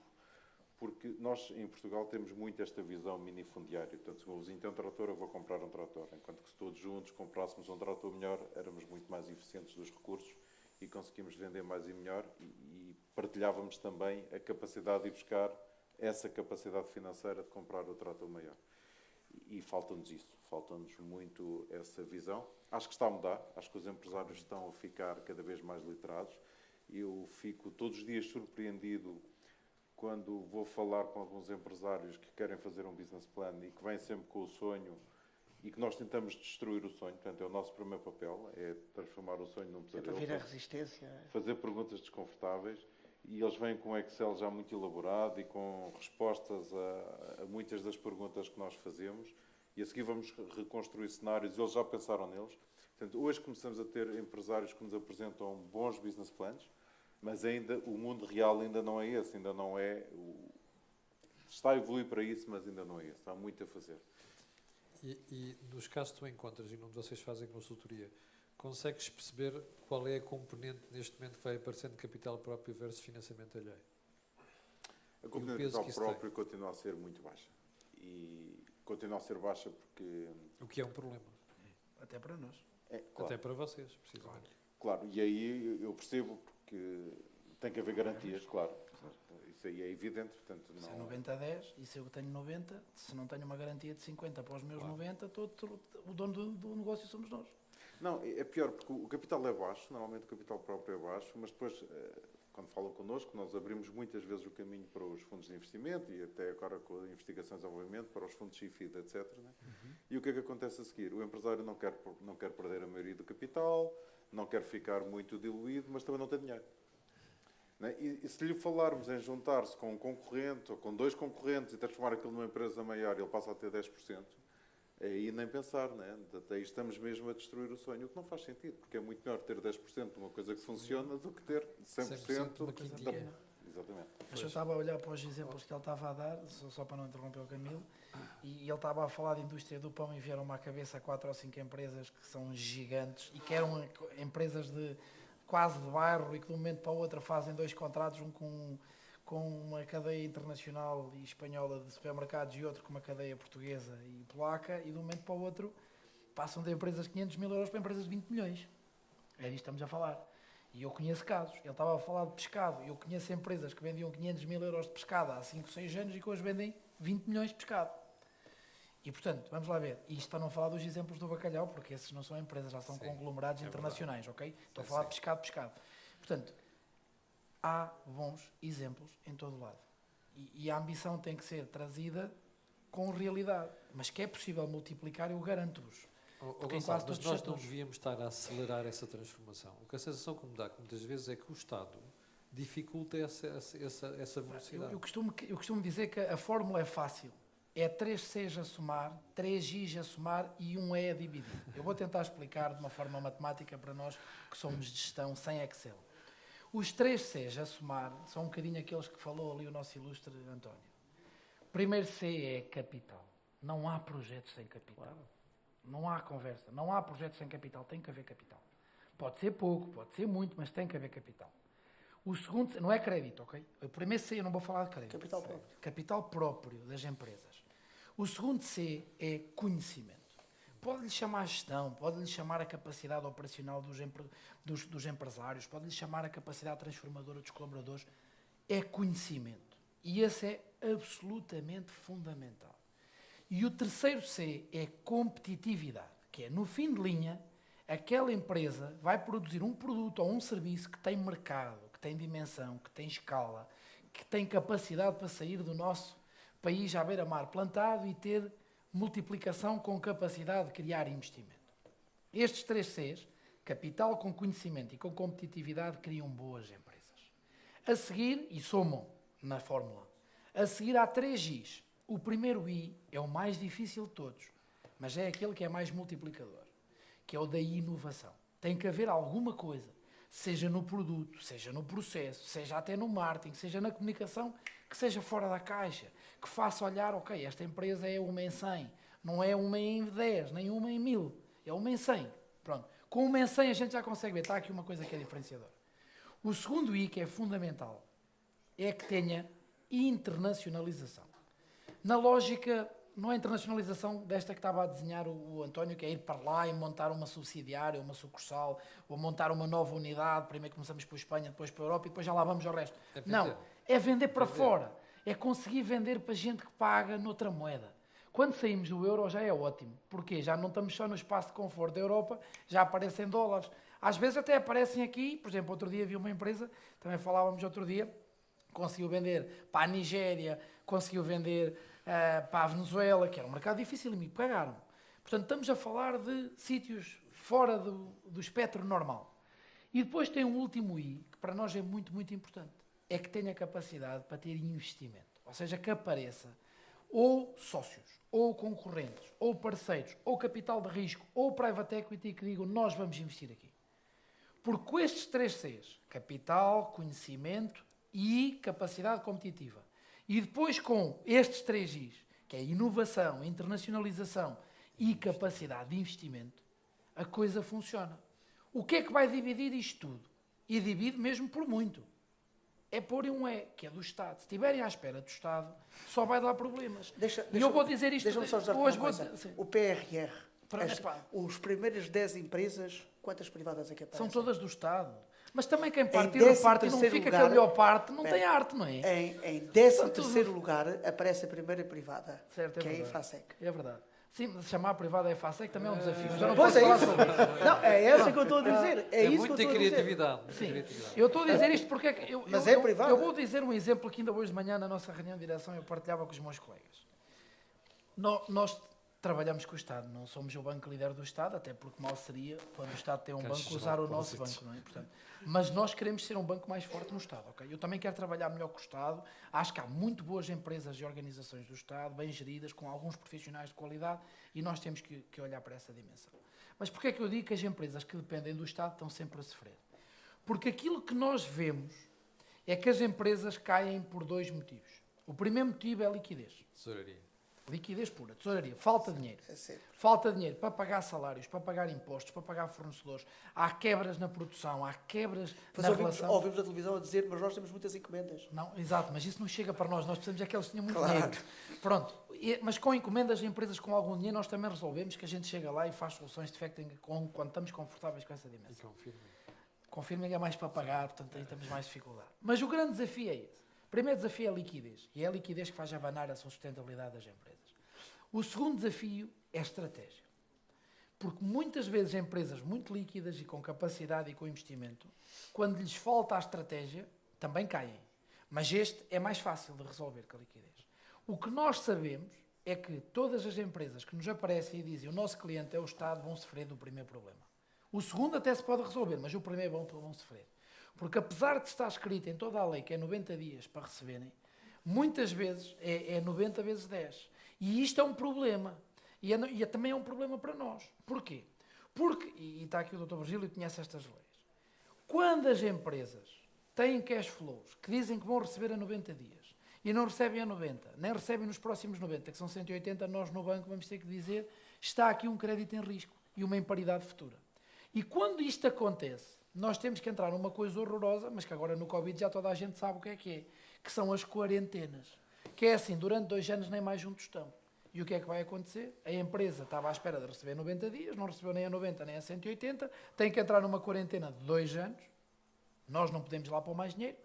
porque nós em Portugal temos muito esta visão minifundiária. Portanto, se o meu vizinho tem um trator, eu vou comprar um trator, enquanto que se todos juntos comprássemos um trator melhor, éramos muito mais eficientes dos recursos e conseguimos vender mais e melhor e partilhávamos também a capacidade de ir buscar essa capacidade financeira de comprar o trator maior. E falta-nos isso, falta-nos muito essa visão. Acho que está a mudar, acho que os empresários estão a ficar cada vez mais literados. Eu fico todos os dias surpreendido quando vou falar com alguns empresários que querem fazer um business plan e que vêm sempre com o sonho e que nós tentamos destruir o sonho. Portanto, é o nosso primeiro papel, é transformar o sonho num pesadelo. É para vir a resistência. Fazer perguntas desconfortáveis e eles vêm com um Excel já muito elaborado e com respostas a muitas das perguntas que nós fazemos e a seguir vamos reconstruir cenários e eles já pensaram neles. Portanto, hoje começamos a ter empresários que nos apresentam bons business plans, mas ainda o mundo real ainda não é esse, ainda não é... Está a evoluir para isso, mas ainda não é esse. Há muito a fazer. E nos casos que tu encontras e onde vocês fazem consultoria, consegues perceber qual é a componente neste momento que vai aparecendo de capital próprio versus financiamento alheio? A componente de capital próprio continua a ser muito baixa. E continua a ser baixa porque... O que é um problema. Até para nós. Claro. Até para vocês, precisamente. Claro, e aí eu percebo que tem que haver garantias, claro. Isso aí é evidente, portanto não... Se é 90 a 10, e se eu tenho 90, se não tenho uma garantia de 50 para os meus 90, o dono do negócio somos nós. Não, é pior, porque o capital é baixo, normalmente o capital próprio é baixo, mas depois, quando falam connosco, nós abrimos muitas vezes o caminho para os fundos de investimento e até agora com a investigação e desenvolvimento, para os fundos CIFID, etc. Né? E o que é que acontece a seguir? O empresário não quer perder a maioria do capital, não quer ficar muito diluído, mas também não tem dinheiro. Né? E se lhe falarmos em juntar-se com um concorrente ou com 2 concorrentes e transformar aquilo numa empresa maior e ele passa a ter 10%, aí nem pensar, né? Aí estamos mesmo a destruir o sonho, o que não faz sentido, porque é muito melhor ter 10% de uma coisa que funciona do que ter 100% de uma quintinha. Exatamente. Mas eu estava a olhar para os exemplos que ele estava a dar, só para não interromper o Camilo, e ele estava a falar de indústria do pão e vieram-me à cabeça 4 ou 5 empresas que são gigantes e que eram empresas de quase de bairro e que de um momento para o outro fazem 2 contratos, um com uma cadeia internacional e espanhola de supermercados e outro com uma cadeia portuguesa e polaca, e de um momento para o outro passam de empresas de 500 mil euros para empresas de 20 milhões. É disto que estamos a falar. E eu conheço casos. Ele estava a falar de pescado. Eu conheço empresas que vendiam 500 mil euros de pescado há 5, 6 anos e que hoje vendem 20 milhões de pescado. E, portanto, vamos lá ver. Isto para não falar dos exemplos do bacalhau, porque esses não são empresas, já são conglomerados internacionais, ok? Estou a falar de pescado. Portanto, há bons exemplos em todo o lado. E a ambição tem que ser trazida com realidade. Mas que é possível multiplicar, eu garanto-vos. Gonçalo, mas nós não devíamos estar a acelerar essa transformação. O que a sensação que me dá, que muitas vezes, é que o Estado dificulta essa velocidade. Eu costumo dizer que a fórmula é fácil. É 3 Cs a somar, 3 Is a somar e 1 E a dividir. Eu vou tentar explicar de uma forma matemática para nós que somos de gestão sem Excel. Os 3 Cs a somar são um bocadinho aqueles que falou ali o nosso ilustre António. Primeiro C é capital. Não há projetos sem capital. Claro. Não há conversa. Não há projetos sem capital. Tem que haver capital. Pode ser pouco, pode ser muito, mas tem que haver capital. O segundo, não é crédito, ok? O primeiro C, eu não vou falar de crédito. Capital próprio. Capital próprio das empresas. O segundo C é conhecimento. Pode-lhe chamar gestão, pode-lhe chamar a capacidade operacional dos empresários, pode-lhe chamar a capacidade transformadora dos colaboradores. É conhecimento. E esse é absolutamente fundamental. E o terceiro C é competitividade, que é, no fim de linha, aquela empresa vai produzir um produto ou um serviço que tem mercado, que tem dimensão, que tem escala, que tem capacidade para sair do nosso país à beira-mar plantado e ter multiplicação com capacidade de criar investimento. Estes 3 Cs, capital com conhecimento e com competitividade, criam boas empresas. A seguir, e somam na fórmula, a seguir há 3 Is. O primeiro I é o mais difícil de todos, mas é aquele que é mais multiplicador, que é o da inovação. Tem que haver alguma coisa, seja no produto, seja no processo, seja até no marketing, seja na comunicação, que seja fora da caixa, que faça olhar, ok, esta empresa é 1 em 100, não é 1 em 10, nem 1 em 1000, é 1 em 100. Pronto. Com 1 em 100 a gente já consegue ver, está aqui uma coisa que é diferenciadora. O segundo I, que é fundamental, é que tenha internacionalização. Na lógica, não é internacionalização desta que estava a desenhar o António, que é ir para lá e montar uma subsidiária, uma sucursal, ou montar uma nova unidade, primeiro começamos por Espanha, depois para a Europa e depois já lá vamos ao resto. Não, é vender para fora, é conseguir vender para gente que paga noutra moeda. Quando saímos do euro já é ótimo, porque já não estamos só no espaço de conforto da Europa, já aparecem dólares. Às vezes até aparecem aqui, por exemplo, outro dia vi uma empresa, também falávamos outro dia, conseguiu vender para a Nigéria, conseguiu vender para a Venezuela, que era um mercado difícil, e me pagaram. Portanto, estamos a falar de sítios fora do espectro normal. E depois tem um último I, que para nós é muito, muito importante. É que tenha capacidade para ter investimento. Ou seja, que apareça ou sócios, ou concorrentes, ou parceiros, ou capital de risco, ou private equity, que digam, nós vamos investir aqui. Porque com estes 3 Cs, capital, conhecimento e capacidade competitiva, e depois com estes 3 Is, que é inovação, internacionalização e capacidade de investimento, a coisa funciona. O que é que vai dividir isto tudo? E divide mesmo por muito. É pôr um E, que é do Estado. Se estiverem à espera do Estado, só vai dar problemas. E eu vou dizer isto Deixa-me só hoje. O PRR, os primeiras 10 empresas, quantas privadas é que aparecem? São todas do Estado. Mas também quem parte e reparte e não fica lugar, que a melhor parte, não tem arte, não é? Em 13º lugar aparece a primeira privada, certo, que é a Infrasec. É verdade. Sim, mas chamar a privada é fácil, é que também é um desafio. Mas eu não Pois posso é falar isso. sobre isso. Não, é essa que eu estou a dizer. É isso que eu muita estou a dizer. criatividade. muita Sim, criatividade. eu estou a dizer isto porque é que Mas é privado. eu vou dizer um exemplo que ainda hoje de manhã na nossa reunião de direção eu partilhava com os meus colegas. Nós trabalhamos com o Estado, não somos o banco líder do Estado, até porque mal seria quando o Estado tem um Caixas banco usar o de nosso depósitos. banco, não é? Portanto, mas nós queremos ser um banco mais forte no Estado, ok? Eu também quero trabalhar melhor com o Estado, acho que há muito boas empresas e organizações do Estado, bem geridas, com alguns profissionais de qualidade e nós temos que olhar para essa dimensão. Mas porquê é que eu digo que as empresas que dependem do Estado estão sempre a sofrer? Porque aquilo que nós vemos é que as empresas caem por dois motivos. O primeiro motivo é a liquidez. Tesouraria. Liquidez pura, tesouraria, falta de dinheiro. É sempre. Falta de dinheiro para pagar salários, para pagar impostos, para pagar fornecedores. Há quebras na produção, há quebras Mas na ouvimos, relação. ouvimos a televisão a dizer, mas nós temos muitas encomendas. Não, exato, mas isso não chega para nós. Nós precisamos é que eles tenham muito Claro. dinheiro. Pronto, mas com encomendas de empresas com algum dinheiro, nós também resolvemos que a gente chega lá e faz soluções de facto quando estamos confortáveis com essa E dimensão. confirma. Confirmem que é mais para pagar, portanto aí temos mais dificuldade. Mas o grande desafio é esse. O primeiro desafio é a liquidez. E é a liquidez que faz abanar a sustentabilidade das empresas. O segundo desafio é a estratégia. Porque muitas vezes empresas muito líquidas e com capacidade e com investimento, quando lhes falta a estratégia, também caem. Mas este é mais fácil de resolver que a liquidez. O que nós sabemos é que todas as empresas que nos aparecem e dizem o nosso cliente é o Estado vão sofrer do primeiro problema. O segundo até se pode resolver, mas o primeiro vão sofrer. Porque apesar de estar escrito em toda a lei que é 90 dias para receberem, muitas vezes é 90 vezes 10. E isto é um problema. E também é um problema para nós. Porquê? Porque, e está aqui o Dr. Virgílio que conhece estas leis, quando as empresas têm cash flows que dizem que vão receber a 90 dias e não recebem a 90, nem recebem nos próximos 90, que são 180, nós no banco vamos ter que dizer está aqui um crédito em risco e uma imparidade futura. E quando isto acontece, nós temos que entrar numa coisa horrorosa, mas que agora no Covid já toda a gente sabe o que é, que são as quarentenas. Que é assim, durante 2 anos nem mais um tostão. E o que é que vai acontecer? A empresa estava à espera de receber 90 dias, não recebeu nem a 90 nem a 180, tem que entrar numa quarentena de 2 anos, nós não podemos ir lá pôr mais dinheiro,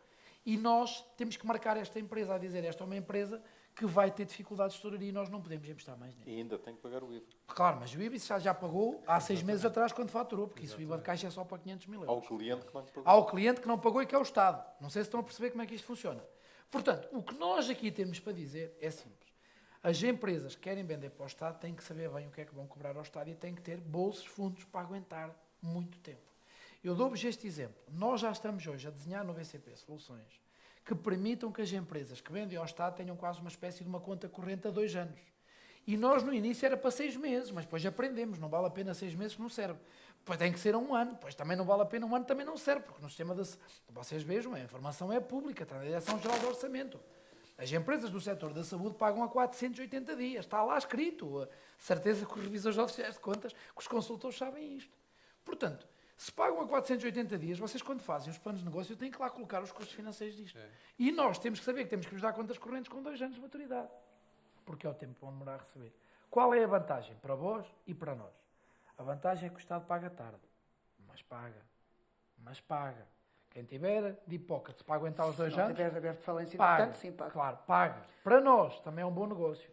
e nós temos que marcar esta empresa a dizer esta é uma empresa que vai ter dificuldades de tesouraria e nós não podemos emprestar mais dinheiro. E ainda tem que pagar o IVA. Claro, mas o IVA já pagou há 6 meses atrás quando faturou, porque isso o IVA de caixa é só para 500 mil euros. Ao cliente que não lhe pagou. Ao cliente que não pagou e que é o Estado. Não sei se estão a perceber como é que isto funciona. Portanto, o que nós aqui temos para dizer é simples. As empresas que querem vender para o Estado têm que saber bem o que é que vão cobrar ao Estado e têm que ter bolsos, fundos para aguentar muito tempo. Eu dou-vos este exemplo. Nós já estamos hoje a desenhar no BCP soluções que permitam que as empresas que vendem ao Estado tenham quase uma espécie de uma conta corrente a 2 anos. E nós no início era para 6 meses, mas depois aprendemos, não vale a pena 6 meses que não serve. Depois tem que ser a 1 ano, depois também não vale a pena 1 ano, também não serve, porque no sistema vocês vejam, a informação é pública, está na Direção-Geral do Orçamento. As empresas do setor da saúde pagam a 480 dias, está lá escrito. Certeza que os revisores oficiais de contas, que os consultores sabem isto. Portanto, se pagam a 480 dias, vocês quando fazem os planos de negócio têm que lá colocar os custos financeiros disto. É. E nós temos que saber que temos que nos dar contas correntes com 2 anos de maturidade. Porque é o tempo que vão demorar a receber. Qual é a vantagem para vós e para nós? A vantagem é que o Estado paga tarde. Mas paga. Mas paga. Quem tiver de hipócrita para aguentar os 2 Se não anos, tiver aberto falência, paga. portanto, sim, paga. Claro, paga. Para nós também é um bom negócio.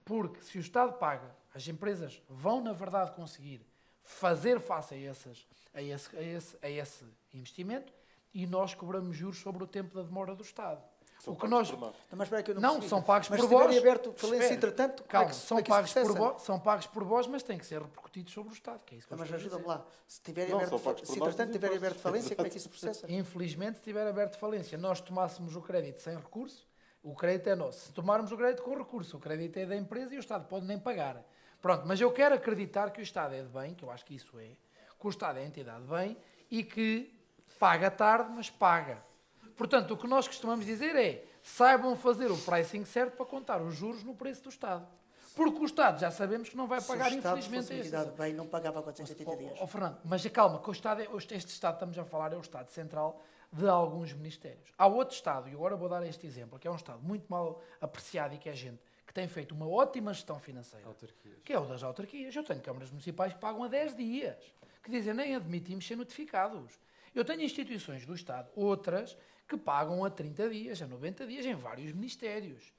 Porque se o Estado paga, as empresas vão, na verdade, conseguir fazer face a esse investimento e nós cobramos juros sobre o tempo da demora do Estado. São O que pagos nós... por nós. Mas espera que eu não Não, percebi. são pagos Mas por se tiverem vós. aberto falência, Espera. entretanto, Calma, como são é que isso pagos por processa? vós, são pagos por vós, mas têm que ser repercutidos sobre o Estado, que é isso que eu Mas estou a dizer. ajuda-me lá. Se tiverem Não, aberto, são pagos por se nós entretanto nos tiverem impostos. aberto falência, como é que isso se processa? Infelizmente, se tiver aberto falência, nós tomássemos o crédito sem recurso, o crédito é nosso. Se tomarmos o crédito com recurso, o crédito é da empresa e o Estado pode nem pagar. Pronto, mas eu quero acreditar que o Estado é de bem, que eu acho que isso é, que o Estado é a entidade de bem e que paga tarde, mas paga. Portanto, o que nós costumamos dizer é, saibam fazer o pricing certo para contar os juros no preço do Estado. Porque o Estado já sabemos que não vai pagar, Se o Estado infelizmente, fosse estes. entidade bem, não pagava 480 dias. Ó Fernando, mas calma, que o Estado este Estado que estamos a falar é o Estado central de alguns ministérios. Há outro Estado, e agora vou dar este exemplo, que é um Estado muito mal apreciado e que é gente que tem feito uma ótima gestão financeira, Autarquias. que é o das autarquias. Eu tenho câmaras municipais que pagam a 10 dias, que dizem nem admitimos ser notificados. Eu tenho instituições do Estado, outras, que pagam a 30 dias, a 90 dias, em vários ministérios.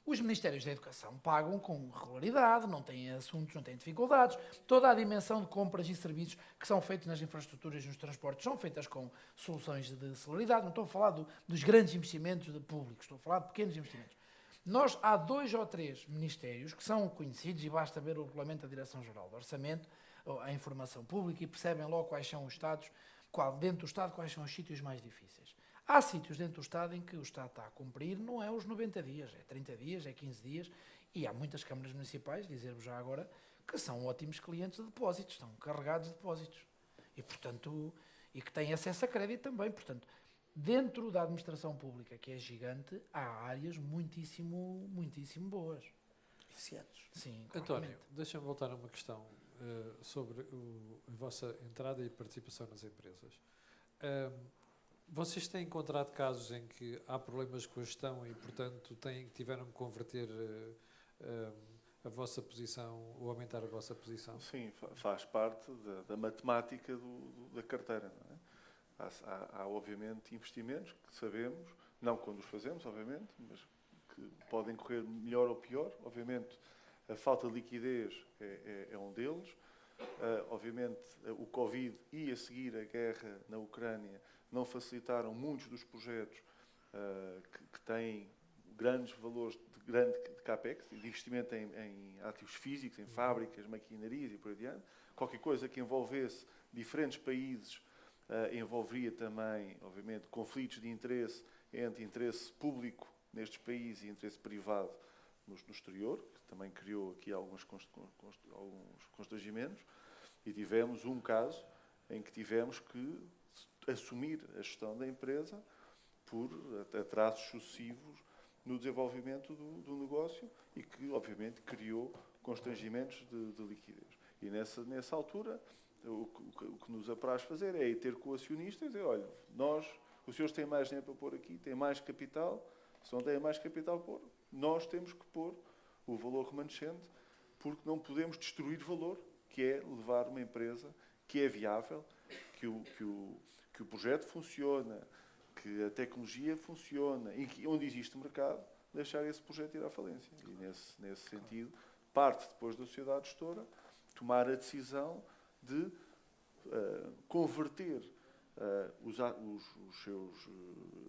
Os Ministérios da Educação pagam com regularidade, não têm assuntos, não têm dificuldades. Toda a dimensão de compras e serviços que são feitos nas infraestruturas e nos transportes são feitas com soluções de celeridade. Não estou a falar dos grandes investimentos públicos, estou a falar de pequenos investimentos. Nós, há 2 ou 3 ministérios que são conhecidos, e basta ver o regulamento da Direção-Geral do Orçamento, a informação pública, e percebem logo quais são os Estados, dentro do Estado, quais são os sítios mais difíceis. Há sítios dentro do Estado em que o Estado está a cumprir, não é os 90 dias, é 30 dias, é 15 dias, e há muitas câmaras municipais, dizer-vos já agora, que são ótimos clientes de depósitos, estão carregados de depósitos. E, portanto, e que têm acesso a crédito também. Portanto, dentro da administração pública, que é gigante, há áreas muitíssimo, muitíssimo boas. Eficientes. Sim, António, claramente. deixa-me voltar a uma questão sobre a vossa entrada e participação nas empresas. Vocês têm encontrado casos em que há problemas com a gestão e, portanto, tiveram que converter a vossa posição ou aumentar a vossa posição? Sim, faz parte da matemática da carteira. Não é? Há, obviamente, investimentos que sabemos, não quando os fazemos, obviamente, mas que podem correr melhor ou pior. Obviamente, a falta de liquidez é um deles. Obviamente, o Covid e, a seguir, a guerra na Ucrânia não facilitaram muitos dos projetos que têm grandes valores de CAPEX, de investimento em ativos físicos, em fábricas, maquinarias e por aí adiante. Qualquer coisa que envolvesse diferentes países envolveria também, obviamente, conflitos de interesse entre interesse público nestes países e interesse privado no exterior, que também criou aqui alguns constrangimentos. E tivemos um caso em que tivemos que assumir a gestão da empresa por atrasos sucessivos no desenvolvimento do negócio e que, obviamente, criou constrangimentos de liquidez. E nessa altura, o que nos apraz fazer é ir ter com o acionista e dizer, olha, os senhores têm mais dinheiro para pôr aqui, têm mais capital, se não têm mais capital para pôr, nós temos que pôr o valor remanescente porque não podemos destruir valor, que é levar uma empresa que é viável, que o projeto funciona, que a tecnologia funciona e que onde existe mercado, deixar esse projeto ir à falência. E nesse sentido, parte depois da sociedade gestora tomar a decisão de converter os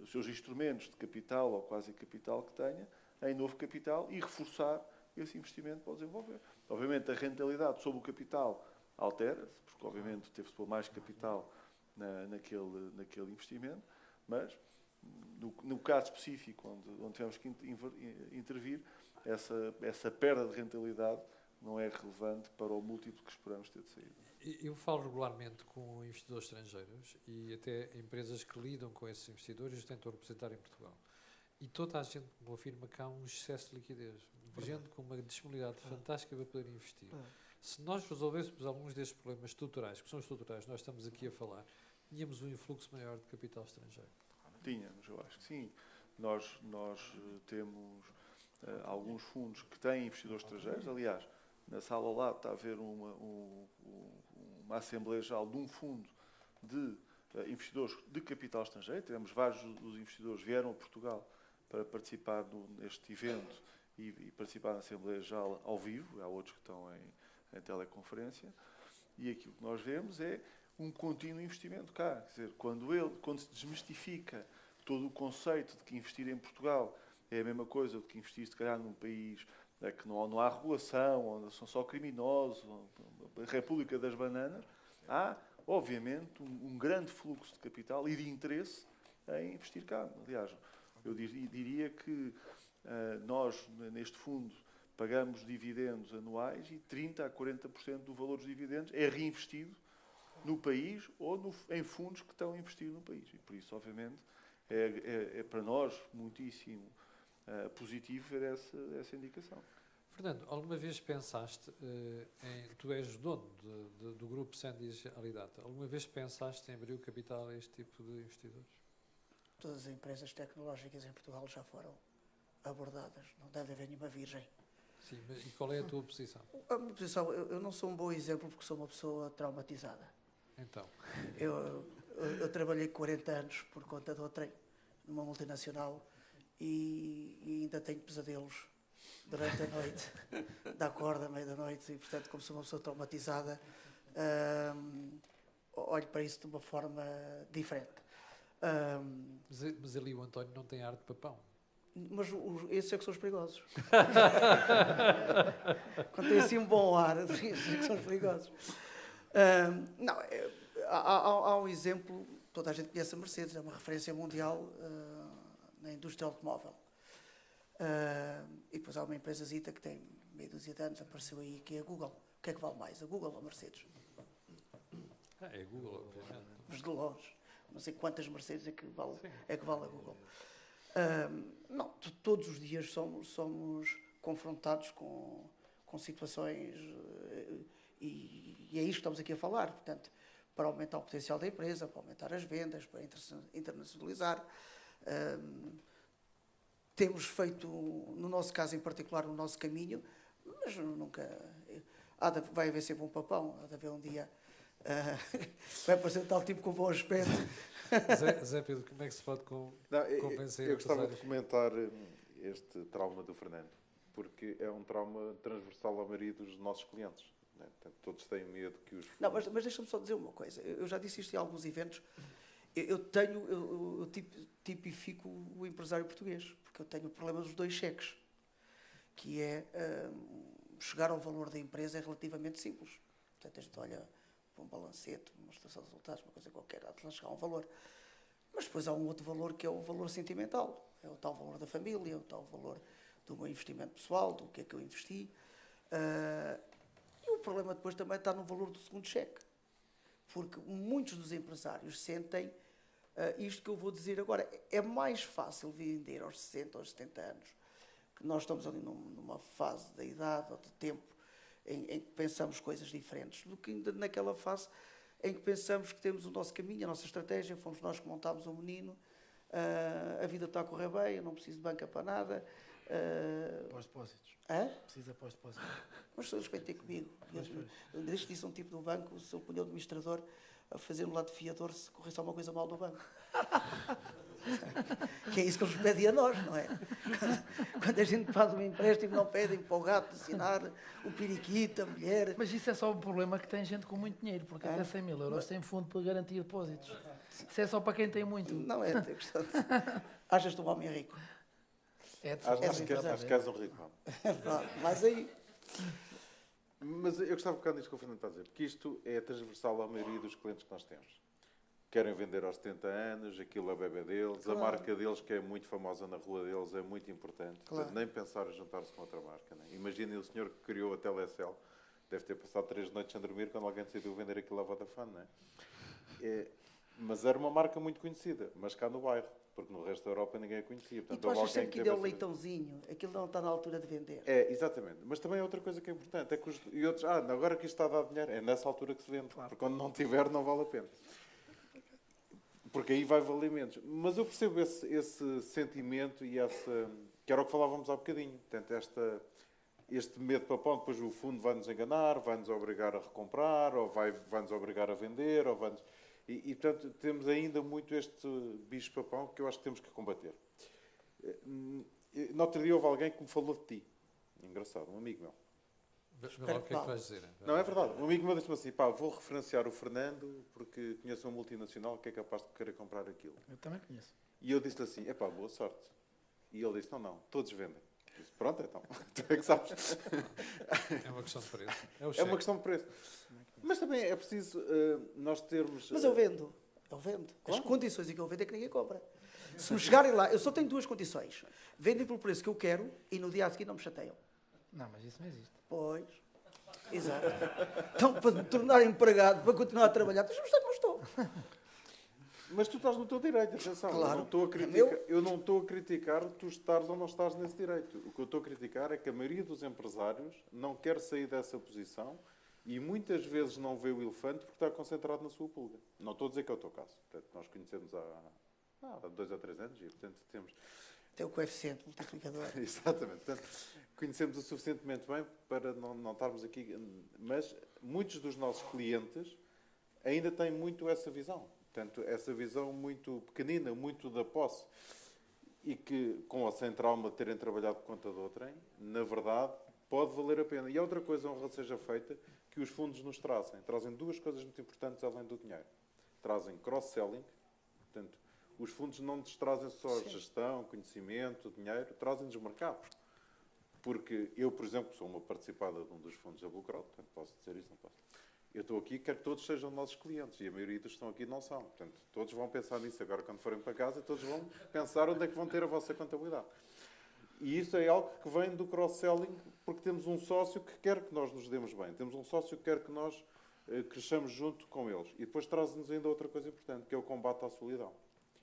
seus instrumentos de capital ou quase capital que tenha em novo capital e reforçar esse investimento para o desenvolver. Obviamente, a rentabilidade sobre o capital altera-se, porque obviamente teve-se pôr mais capital naquele investimento, mas no caso específico onde tivemos que intervir, essa perda de rentabilidade não é relevante para o múltiplo que esperamos ter de saída. Eu falo regularmente com investidores estrangeiros e até empresas que lidam com esses investidores e os tentam representar em Portugal. E toda a gente me afirma que há um excesso de liquidez. Gente com uma disponibilidade fantástica para poder investir. Se nós resolvêssemos alguns destes problemas estruturais, que são estruturais, nós estamos aqui a falar, tínhamos um influxo maior de capital estrangeiro. Tínhamos, eu acho que sim. Nós temos alguns fundos que têm investidores estrangeiros. Aliás, na sala lá está a haver uma Assembleia Geral de um fundo de investidores de capital estrangeiro. Tivemos vários dos investidores vieram a Portugal para participar neste evento e participar na Assembleia Geral ao vivo. Há outros que estão em teleconferência. E aquilo que nós vemos é um contínuo investimento cá. Quer dizer, quando se desmistifica todo o conceito de que investir em Portugal é a mesma coisa do que investir, se calhar, num país que não há regulação, onde são só criminosos, a República das Bananas, há, obviamente, um grande fluxo de capital e de interesse em investir cá. Aliás, eu diria que nós, neste fundo, pagamos dividendos anuais e 30% a 40% do valor dos dividendos é reinvestido no país ou em fundos que estão a investir no país. E por isso, obviamente, é para nós muitíssimo positivo ver essa indicação. Fernando, alguma vez pensaste, tu és dono do grupo Sandys Alidata, alguma vez pensaste em abrir o capital a este tipo de investidores? Todas as empresas tecnológicas em Portugal já foram abordadas, não deve haver nenhuma virgem. Sim, mas e qual é a tua posição? A minha posição, eu não sou um bom exemplo porque sou uma pessoa traumatizada. Então, Eu trabalhei 40 anos por conta de outrem, numa multinacional, e ainda tenho pesadelos durante a noite, dá corda à meia da noite e, portanto, como sou uma pessoa traumatizada, olho para isso de uma forma diferente. Mas ali o António não tem ar de papão. Mas esses é que são os perigosos. Quando tem assim um bom ar, esses é que são os perigosos. Não, há um exemplo, toda a gente conhece a Mercedes, é uma referência mundial na indústria automóvel. E depois há uma empresazita que tem meia dúzia de anos, apareceu aí, que é a Google. O que é que vale mais, a Google ou a Mercedes? É Google, obviamente. Mas de longe. Não sei quantas Mercedes é que vale a Google. Não, todos os dias somos confrontados com situações e é isto que estamos aqui a falar. Portanto, para aumentar o potencial da empresa, para aumentar as vendas, para internacionalizar. Temos feito, no nosso caso em particular, o nosso caminho, mas nunca... vai haver sempre um papão, há de haver um dia... vai aparecer um tal tipo com bom aspecto. Zé Pedro, como é que se pode convencer? Eu gostava de comentar este trauma do Fernando, porque é um trauma transversal à maioria dos nossos clientes. Né? Portanto, todos têm medo que os... Não, mas deixa-me só dizer uma coisa. Eu já disse isto em alguns eventos. Eu tipifico o empresário português, porque eu tenho o problema dos 2 cheques, que é chegar ao valor da empresa é relativamente simples. Portanto, a gente olha para um balancete, uma estação de resultados, uma coisa qualquer, há de chegar a um valor. Mas depois há um outro valor que é o valor sentimental. É o tal valor da família, é o tal valor do meu investimento pessoal, do que é que eu investi. E o problema depois também está no valor do segundo cheque. Porque muitos dos empresários sentem isto que eu vou dizer agora. É mais fácil vender aos 60, aos 70 anos, que nós estamos ali numa fase da idade ou de tempo em que pensamos coisas diferentes, do que ainda naquela fase em que pensamos que temos o nosso caminho, a nossa estratégia, fomos nós que montámos o menino, a vida está a correr bem, eu não preciso de banca para nada. Pós-depósitos. Precisa pós-depósitos. Mas se respeitei comigo. Desde que disse um tipo do banco, o seu punho administrador, a fazer-me lá de fiador se corresse alguma coisa mal do banco. Que é isso que eles pedem a nós, não é? Quando a gente faz um empréstimo, não pedem para o gato assinar, o periquito, a mulher. Mas isso é só o problema que tem gente com muito dinheiro, porque até 100 mil euros tem fundo para garantir depósitos. Isso é só para quem tem muito. Não é questão de... Achas-te um homem rico? Acho que és um rico. Mas aí... Mas eu gostava de focar nisto que o Fernando está a dizer, porque isto é transversal à maioria dos clientes que nós temos. Querem vender aos 70 anos, aquilo é o bebé deles, claro. A marca deles, que é muito famosa na rua deles, é muito importante. Claro. Nem pensar em juntar-se com outra marca. Né? Imaginem o senhor que criou a Telecel, deve ter passado 3 noites sem dormir quando alguém decidiu vender aquilo à Vodafone. Não é? Mas era uma marca muito conhecida, mas cá no bairro, porque no resto da Europa ninguém a conhecia. Portanto, e tu achas sempre que ainda é um leitãozinho, aquilo não está na altura de vender. É, exatamente. Mas também é outra coisa que é importante, é que e outros, agora que isto está a dar dinheiro, é nessa altura que se vende, claro. Porque quando não tiver não vale a pena. Porque aí vai valer menos. Mas eu percebo esse sentimento e que era o que falávamos há bocadinho. Portanto, este medo para pão, depois o fundo vai-nos enganar, vai-nos obrigar a recomprar, ou vai-nos obrigar a vender, ou vai-nos... E, portanto, temos ainda muito este bicho-papão que eu acho que temos que combater. No outro dia houve alguém que me falou de ti. Engraçado, um amigo meu. O que é que vais dizer? Não, é verdade. Um amigo meu disse-me assim, vou referenciar o Fernando porque conheço uma multinacional que é capaz de querer comprar aquilo. Eu também conheço. E eu disse assim, boa sorte. E ele disse, não, todos vendem. Eu disse, pronto, então, tu é que sabes. É uma questão de preço. É uma questão de preço. Mas também é preciso nós termos... Mas eu vendo. Claro. As condições em que eu vendo é que ninguém compra. Se me chegarem lá, eu só tenho 2 condições. Vendem pelo preço que eu quero e no dia a seguir não me chateiam. Não, mas isso não existe. Pois. Exato. Então, para me tornar empregado, para continuar a trabalhar, deixa-me estar como estou. Mas tu estás no teu direito, atenção. Claro. Eu não estou a criticar tu estares ou não estás nesse direito. O que eu estou a criticar é que a maioria dos empresários não quer sair dessa posição e muitas vezes não vê o elefante porque está concentrado na sua pulga. Não estou a dizer que é o teu caso. Portanto, nós conhecemos há 2 ou 3 anos e, portanto, temos... Tem o coeficiente multiplicador. Exatamente. Portanto, conhecemos o suficientemente bem para não estarmos aqui. Mas muitos dos nossos clientes ainda têm muito essa visão. Portanto, essa visão muito pequenina, muito da posse. e que, com ou sem trauma de terem trabalhado por conta de outrem, na verdade, pode valer a pena. E há outra coisa, honra seja feita, que os fundos nos trazem. Trazem duas coisas muito importantes além do dinheiro. Trazem cross-selling, portanto, os fundos não nos trazem só gestão, conhecimento, dinheiro, trazem-nos mercados. Porque eu, por exemplo, sou uma participada de um dos fundos da Blue Crowd, portanto, posso dizer isso, não posso. Eu estou aqui, quero que todos sejam nossos clientes, e a maioria dos que estão aqui não são. Portanto, todos vão pensar nisso agora quando forem para casa, todos vão pensar onde é que vão ter a vossa contabilidade. E isso é algo que vem do cross-selling, porque temos um sócio que quer que nós nos demos bem, temos um sócio que quer que nós cresçamos junto com eles. E depois traz-nos ainda outra coisa importante, que é o combate à solidão.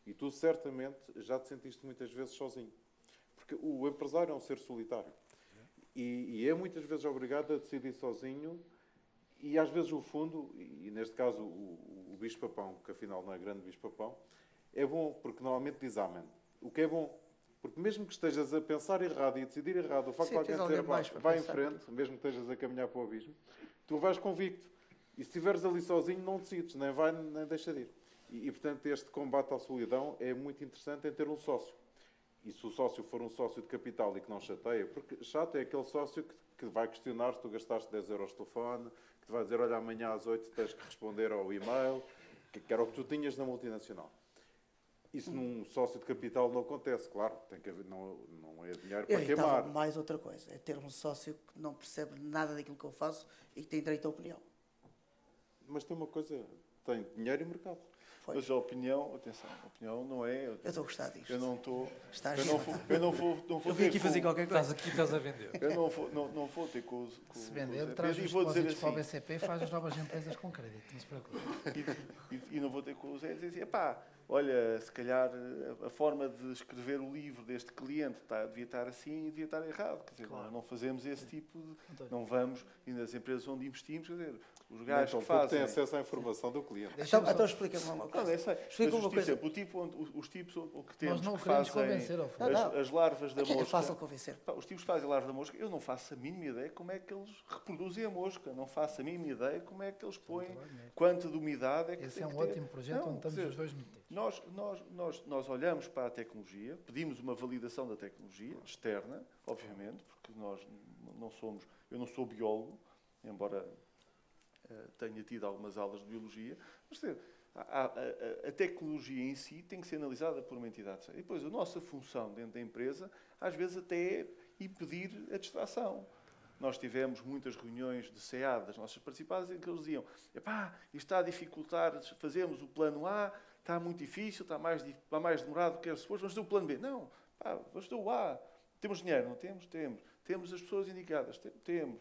E tu, certamente, já te sentiste muitas vezes sozinho. Porque o empresário é um ser solitário. E é muitas vezes obrigado a decidir sozinho. E às vezes o fundo, e neste caso o bicho-papão, que afinal não é grande bicho-papão, é bom, porque normalmente diz amém. O que é bom, porque mesmo que estejas a pensar errado e a decidir errado, o facto de alguém dizer vai em frente, mesmo que estejas a caminhar para o abismo, tu vais convicto. E se estiveres ali sozinho, não decides, nem vai, nem deixa de ir. E portanto, este combate à solidão é muito interessante em ter um sócio. E se o sócio for um sócio de capital e que não chateia, porque chato é aquele sócio que vai questionar se tu gastaste 10 euros de telefone, que te vai dizer, olha, amanhã às 8 tens que responder ao e-mail, que era o que tu tinhas na multinacional. Isso num sócio de capital não acontece, claro, tem que haver, não é dinheiro para queimar. Mais outra coisa, é ter um sócio que não percebe nada daquilo que eu faço e que tem direito à opinião. Mas tem uma coisa, tem dinheiro e mercado. Foi. Mas a opinião, atenção, a opinião não é... Eu estou a gostar disto. Eu não estou... Está Eu não vou eu vim aqui fazer qualquer coisa. Estás aqui, estás a vender. Eu não vou ter com os... Se vender, os traz EPs, os e vou dizer depósitos para o assim, BCP e faz as novas empresas com crédito, não se preocupe. e não vou ter com os EPs e dizer assim, epá, olha, se calhar a forma de escrever o livro deste cliente devia estar assim e devia estar errado. Quer dizer, Claro. não fazemos esse tipo de... António. Não vamos, e nas empresas onde investimos, quer dizer, os Então, gajos que porque fazem... tem acesso à informação do cliente. Então explica-me uma Não, coisa. é sei. Explica Mas, uma por coisa. exemplo, os tipos o que temos Nós não que queremos fazem convencer, ó, Fernando. Não, não. as larvas da É mosca... fácil convencer. Pá, os tipos que fazem larva da mosca, eu não faço a mínima ideia como é que eles reproduzem a mosca. Não faço a mínima ideia como é que eles põem, quanto de umidade é que Esse tem é um que ter. ótimo projeto Não, onde estamos quer dizer, os dois metidos. Nós olhamos para a tecnologia, pedimos uma validação da tecnologia, externa, obviamente, porque nós não somos... Eu não sou biólogo, embora tenha tido algumas aulas de biologia, mas quer dizer, a tecnologia em si tem que ser analisada por uma entidade séria. E depois, a nossa função dentro da empresa, às vezes até é impedir a distração. Nós tivemos muitas reuniões de CA das nossas participadas em que eles diziam, epá, isto está a dificultar, fazemos o plano A, está muito difícil, está mais demorado do que era suposto, vamos ter o plano B. Não, pá, vamos ter o A. Temos dinheiro? Não temos? Temos. Temos as pessoas indicadas? Temos.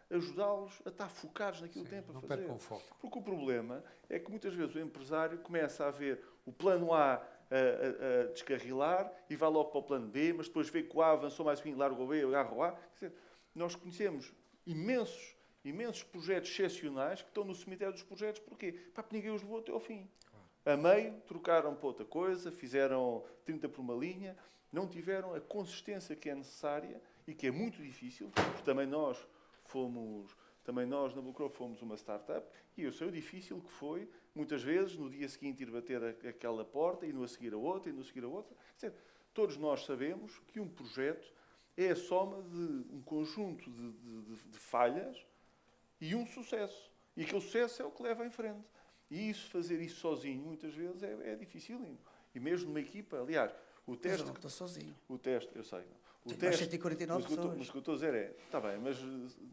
Ajudá-los a estar focados naquilo que têm para fazer. Não percam o foco. Porque o problema é que muitas vezes o empresário começa a ver o plano A a descarrilar e vai logo para o plano B, mas depois vê que o A avançou mais um bocadinho, larga o B, agarra o A. Quer dizer, nós conhecemos imensos projetos excepcionais que estão no cemitério dos projetos. Porquê? Porque ninguém os levou até ao fim. A meio, trocaram para outra coisa, fizeram 30 por uma linha, não tiveram a consistência que é necessária e que é muito difícil, porque também nós na Blue Crowd fomos uma startup e eu sei o difícil que foi, muitas vezes, no dia seguinte ir bater aquela porta e no a seguir a outra e no a seguir a outra. Quer dizer, todos nós sabemos que um projeto é a soma de um conjunto de falhas e um sucesso. E aquele sucesso é o que leva em frente. E fazer isso sozinho, muitas vezes, é dificílimo. E mesmo numa equipa, aliás, o teste... Mas eu não estou sozinho. O teste, eu sei. O Tem teste, 149 pessoas. mas o que eu estou a dizer é, está bem, mas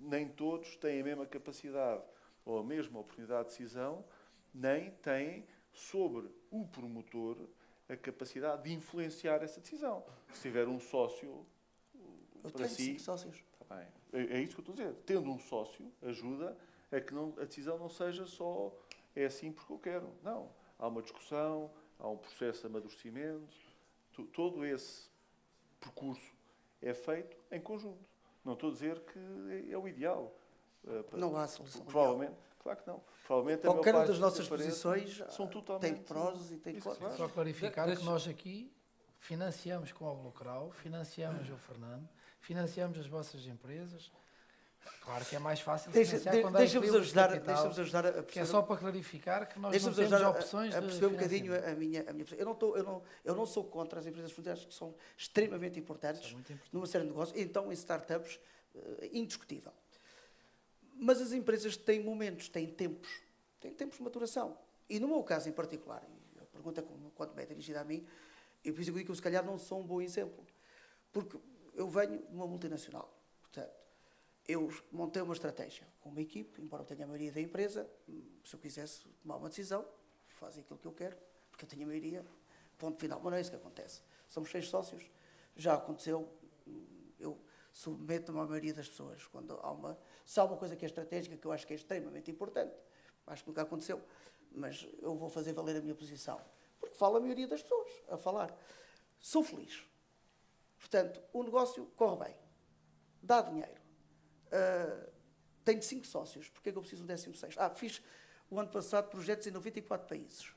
nem todos têm a mesma capacidade ou a mesma oportunidade de decisão, nem têm sobre o promotor a capacidade de influenciar essa decisão. Se tiver um sócio Eu para tenho si... 5 sócios. Está bem. É isso que eu estou a dizer. Tendo um sócio, ajuda a que a decisão não seja só é assim porque eu quero. Não. Há uma discussão, há um processo de amadurecimento. Todo esse percurso é feito em conjunto. Não estou a dizer que é o ideal. Não há solução. Provavelmente, claro que não. Provavelmente Qualquer uma das nossas posições são totalmente, tem prós e tem contras. claro. Só clarificar Deixa- que nós aqui financiamos com o Lucral, financiamos o Fernando, financiamos as vossas empresas, Claro que é mais fácil Deixa- financiar de- quando há Deixa-nos equilíbrio de ajudar, capital, deixa-nos ajudar a que é perceber, só para clarificar que nós não deixa-nos temos ajudar opções a de perceber um bocadinho financiamento. a minha posição. Eu não sou contra as empresas familiares, que são extremamente importantes Isso é muito importante. numa série de negócios, então em startups, indiscutível. Mas as empresas têm momentos, têm tempos de maturação. E no meu caso em particular, e a pergunta quando me é dirigida a mim, eu preciso dizer que eu se calhar não sou um bom exemplo. Porque eu venho de uma multinacional. Portanto, eu montei uma estratégia com uma equipe, embora eu tenha a maioria da empresa, se eu quisesse tomar uma decisão, fazem aquilo que eu quero, porque eu tenho a maioria, ponto final. Mas não é isso que acontece. Somos 6 sócios, já aconteceu, eu submeto-me à maioria das pessoas. Se há uma coisa que é estratégica, que eu acho que é extremamente importante, acho que nunca aconteceu, mas eu vou fazer valer a minha posição. Porque fala a maioria das pessoas a falar. Sou feliz. Portanto, o negócio corre bem, dá dinheiro. Tenho 5 sócios, porque é que eu preciso de um 16º? Fiz o ano passado projetos em 94 países.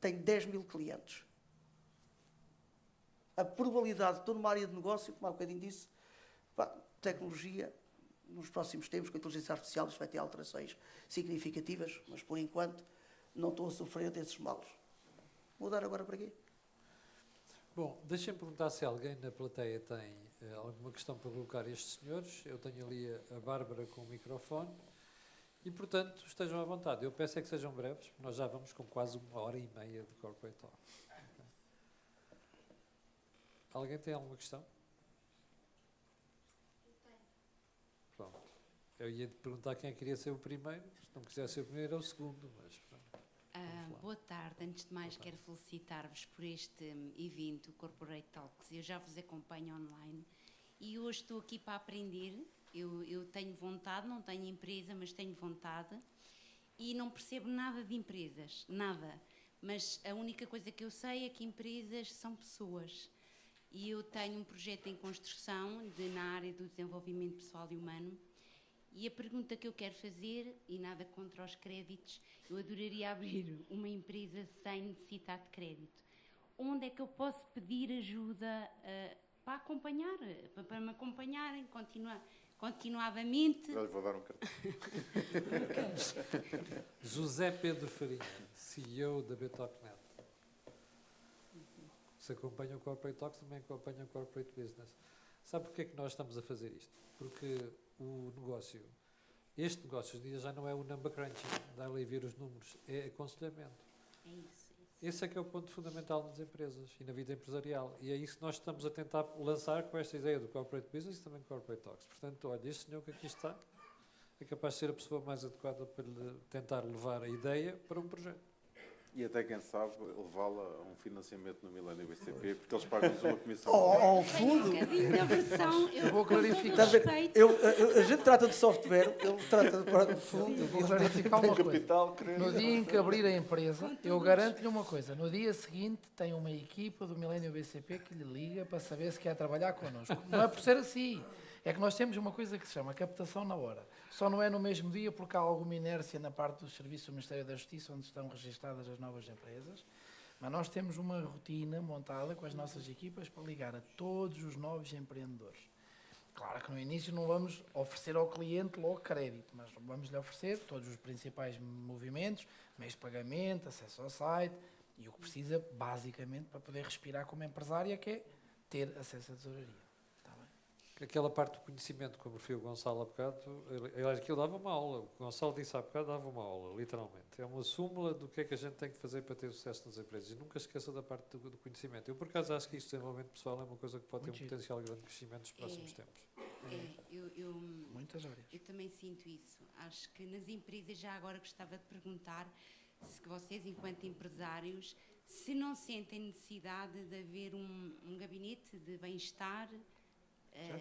Tenho 10 mil clientes. A probabilidade de estou numa área de negócio, como há bocadinho disse, tecnologia, nos próximos tempos, com a inteligência artificial, isto vai ter alterações significativas, mas por enquanto não estou a sofrer desses males. Vou dar agora para quê? Bom, deixem-me perguntar se alguém na plateia tem alguma questão para colocar a estes senhores. Eu tenho ali a Bárbara com o microfone e, portanto, estejam à vontade. Eu peço é que sejam breves, porque nós já vamos com quase 1h30 de Corporate Talk. Alguém tem alguma questão? Pronto. Eu ia te perguntar quem é que queria ser o primeiro. Se não quiser ser o primeiro, é o segundo. Mas, pronto. Boa tarde. Antes de mais, quero felicitar-vos por este evento, Corporate Talks. Eu já vos acompanho online e hoje estou aqui para aprender. Eu tenho vontade, não tenho empresa, mas tenho vontade e não percebo nada de empresas, nada. Mas a única coisa que eu sei é que empresas são pessoas. E eu tenho um projeto em construção na área do desenvolvimento pessoal e humano. E a pergunta que eu quero fazer, e nada contra os créditos, eu adoraria abrir uma empresa sem necessitar de crédito. Onde é que eu posso pedir ajuda para acompanhar, para me acompanharem continuadamente? Já lhe vou dar um cartão. José Pedro Farinha, CEO da Betocnet. Se acompanha o Corporate Talks, também acompanha o Corporate Business. Sabe porquê é que nós estamos a fazer isto? Porque este negócio hoje em dia já não é o number crunching, dar ali a ver os números, é aconselhamento. É isso. Esse é que é o ponto fundamental nas empresas e na vida empresarial. E é isso que nós estamos a tentar lançar com esta ideia do Corporate Business e também Corporate Talks. Portanto, olha, este senhor que aqui está é capaz de ser a pessoa mais adequada para lhe tentar levar a ideia para um projeto. E até, quem sabe, levá-la a um financiamento no Milênio BCP, porque eles pagam-nos uma comissão. Ao Tenho fundo, um bocadinho da versão, eu Vou clarificar. está a ver? respeito. A gente trata de software, ele trata de fundo. Vou clarificar uma coisa. Capital, querer. No dia em que abrir a empresa, eu garanto-lhe uma coisa. No dia seguinte tem uma equipa do Milênio BCP que lhe liga para saber se quer trabalhar connosco. Não é por ser assim. É que nós temos uma coisa que se chama captação na hora. Só não é no mesmo dia porque há alguma inércia na parte do Serviço do Ministério da Justiça onde estão registadas as novas empresas. Mas nós temos uma rotina montada com as nossas equipas para ligar a todos os novos empreendedores. Claro que no início não vamos oferecer ao cliente logo crédito, mas vamos lhe oferecer todos os principais movimentos, meios de pagamento, acesso ao site e o que precisa basicamente para poder respirar como empresária, que é ter acesso à tesouraria. Está bem? Aquela parte do conhecimento, como referiu o Gonçalo há bocado, aquilo dava uma aula. O Gonçalo disse há bocado, dava uma aula, literalmente. É uma súmula do que é que a gente tem que fazer para ter sucesso nas empresas. E nunca se esqueça da parte do conhecimento. Eu, por acaso, acho que isto de desenvolvimento pessoal é uma coisa que pode ter um potencial grande de crescimento nos próximos tempos. Muitas áreas. Eu também sinto isso. Acho que nas empresas, já agora gostava de perguntar se vocês, enquanto empresários, se não sentem necessidade de haver um gabinete de bem-estar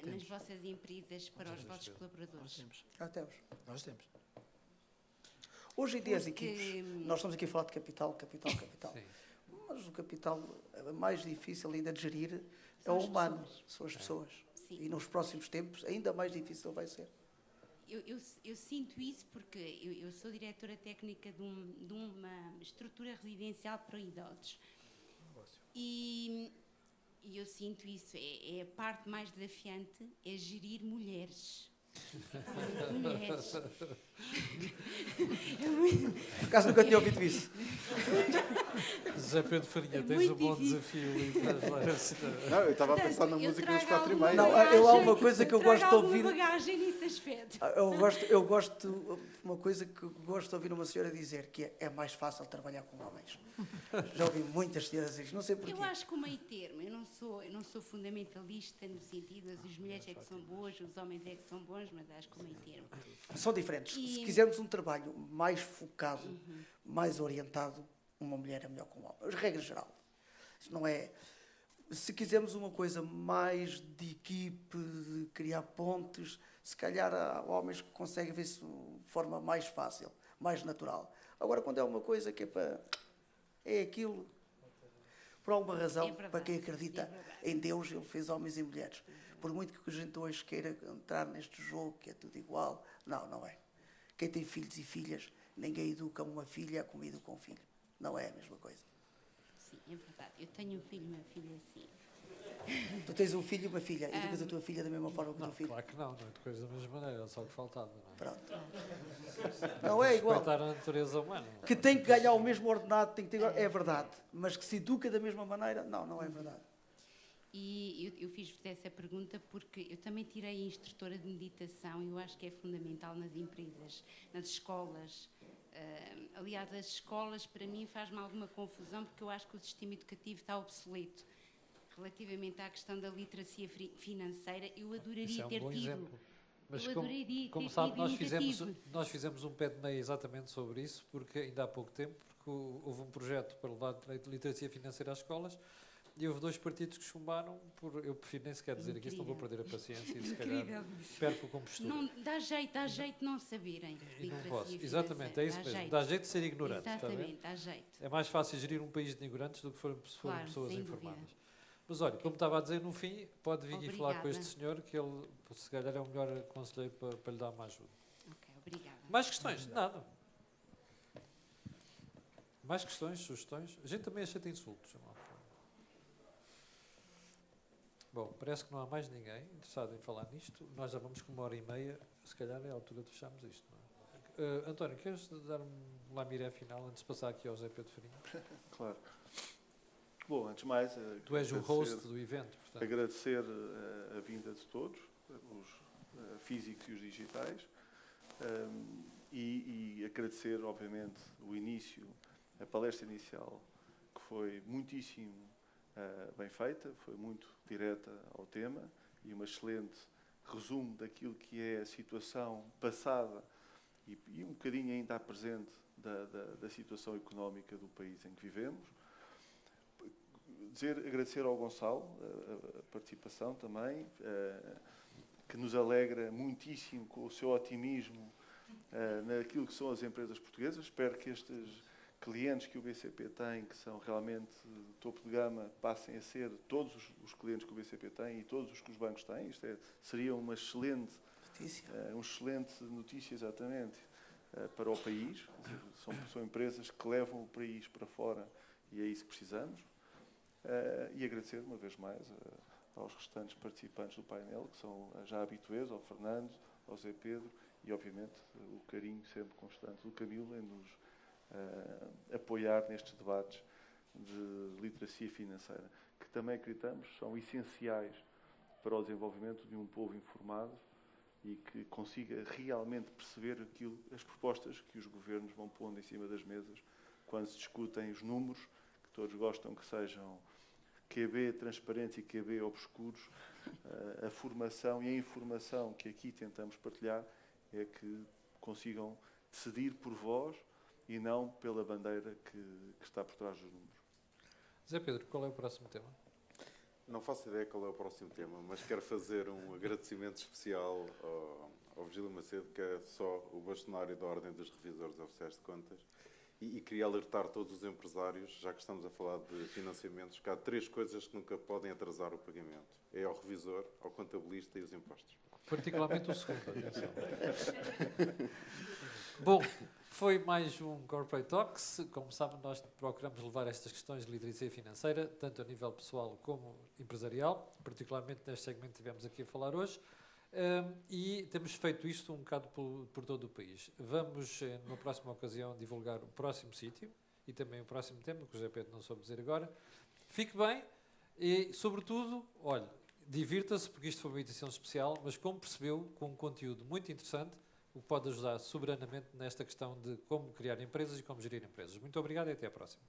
nas vossas empresas para os vossos Nós colaboradores. temos. Nós temos. Nós temos. Hoje em dia as Porque- equipes, nós estamos aqui a falar de capital. Sim. Mas o capital mais difícil ainda de gerir é São o as humano, pessoas. são as pessoas. Sim. E nos próximos tempos ainda mais difícil vai ser. Eu sinto isso porque eu sou diretora técnica de uma estrutura residencial para idosos. E eu sinto isso. É a parte mais desafiante, é gerir mulheres. mulheres. Por acaso nunca tinha ouvido isso. José Pedro Farinha, É tens um muito bom difícil. desafio e estás lá. Não, eu estava a pensar na Eu música dos trago 4 e alguma meia. Não, bagagem, eu há uma coisa que eu trago gosto de alguma ouvir. bagagem nesse aspecto. Eu gosto, uma coisa que gosto de ouvir uma senhora dizer, que é mais fácil trabalhar com homens. Já ouvi muitas senhoras dizer isto, não sei porquê. Eu acho que o meio termo, eu não sou fundamentalista no sentido de as mulheres é que são boas, os homens é que são bons, mas acho que o meio termo. São diferentes. E- Se quisermos um trabalho mais focado, mais orientado, uma mulher é melhor que um homem. As regras geral. Isto não é... Se quisermos uma coisa mais de equipe, de criar pontes, se calhar há homens que conseguem ver isso de forma mais fácil, mais natural. Agora, quando é uma coisa que é para... É aquilo... Por alguma razão, É verdade, para quem acredita é verdade. em Deus, Ele fez homens e mulheres. Por muito que a gente hoje queira entrar neste jogo, que é tudo igual, não é. Quem tem filhos e filhas, ninguém educa uma filha como educa um filho. Não é a mesma coisa. Sim, é verdade. Eu tenho um filho e uma filha assim. Tu tens um filho e uma filha, educas a tua filha da mesma forma que o Não, teu filho. claro que não é de coisa da mesma maneira, é só o que faltava. Não é? Pronto. Não é igual. Respeitar a natureza humana. Que tem que ganhar o mesmo ordenado, tem que ter, é verdade. Mas que se educa da mesma maneira, não é verdade. E eu fiz-vos essa pergunta porque eu também tirei instrutora de meditação e eu acho que é fundamental nas empresas, nas escolas. Aliás, as escolas, para mim, faz-me alguma confusão porque eu acho que o sistema educativo está obsoleto. Relativamente à questão da literacia financeira, eu Isso adoraria é um ter bom tido. exemplo. Mas Eu adoraria como ter sabe, tido iniciativa. nós fizemos um pé de meia exatamente sobre isso, porque ainda há pouco tempo, porque houve um projeto para levar a literacia financeira às escolas e houve 2 partidos que chumbaram por... Eu prefiro nem sequer dizer aqui, senão vou perder a paciência e se calhar Incrível. perco com postura. Não, dá jeito não saberem. E não literacia posso. Exatamente, financeira. é isso mesmo. Dá jeito de ser ignorante, está a ver? Exatamente, dá jeito. É mais fácil gerir um país de ignorantes do que se forem Claro, pessoas sem informadas. dúvida. Mas olha, como estava a dizer, no fim, pode vir e falar com Obrigada. este senhor, que ele, se calhar, é o melhor conselheiro para lhe dar uma ajuda. Ok, obrigada. Mais questões? Nada. Mais questões, sugestões? A gente também aceita insultos. Não há problema. Bom, parece que não há mais ninguém interessado em falar nisto. Nós já vamos com 1h30, se calhar é a altura de fecharmos isto. Não é? António, queres dar um lamiré final antes de passar aqui ao José Pedro Farinha? Claro. Bom, antes de mais... Tu és o host do evento, portanto. Agradecer a vinda de todos, os físicos e os digitais, e agradecer, obviamente, o início, a palestra inicial, que foi muitíssimo bem feita, foi muito direta ao tema e uma excelente resumo daquilo que é a situação passada e um bocadinho ainda presente da situação económica do país em que vivemos. Agradecer ao Gonçalo a participação também, que nos alegra muitíssimo com o seu otimismo naquilo que são as empresas portuguesas. Espero que estes clientes que o BCP tem, que são realmente de topo de gama, passem a ser todos os clientes que o BCP tem e todos os que os bancos têm. Isto seria uma excelente notícia, exatamente, para o país. São empresas que levam o país para fora e é isso que precisamos. E agradecer uma vez mais aos restantes participantes do painel, que são já habituês, ao Fernando, ao Zé Pedro e, obviamente, o carinho sempre constante do Camilo em nos apoiar nestes debates de literacia financeira, que também acreditamos são essenciais para o desenvolvimento de um povo informado e que consiga realmente perceber as propostas que os governos vão pondo em cima das mesas quando se discutem os números, que todos gostam que sejam QB transparentes e QB obscuros. A formação e a informação que aqui tentamos partilhar é que consigam decidir por vós e não pela bandeira que está por trás dos números. Zé Pedro, qual é o próximo tema? Não faço ideia qual é o próximo tema, mas quero fazer um agradecimento especial ao Virgílio Macedo, que é só o bastonário da Ordem dos Revisores Oficiais de Contas, e queria alertar todos os empresários, já que estamos a falar de financiamentos, que há 3 coisas que nunca podem atrasar o pagamento. É ao revisor, ao contabilista e os impostos. Particularmente o segundo, atenção. Bom, foi mais um Corporate Talks. Como sabem, nós procuramos levar estas questões de literacia financeira, tanto a nível pessoal como empresarial. Particularmente neste segmento que tivemos aqui a falar hoje. E temos feito isto um bocado por todo o país. Vamos, na próxima ocasião, divulgar o próximo sítio e também o próximo tema, que o José Pedro não soube dizer agora. Fique bem e, sobretudo, olhe, divirta-se, porque isto foi uma edição especial, mas como percebeu, com um conteúdo muito interessante, o que pode ajudar soberanamente nesta questão de como criar empresas e como gerir empresas. Muito obrigado e até à próxima.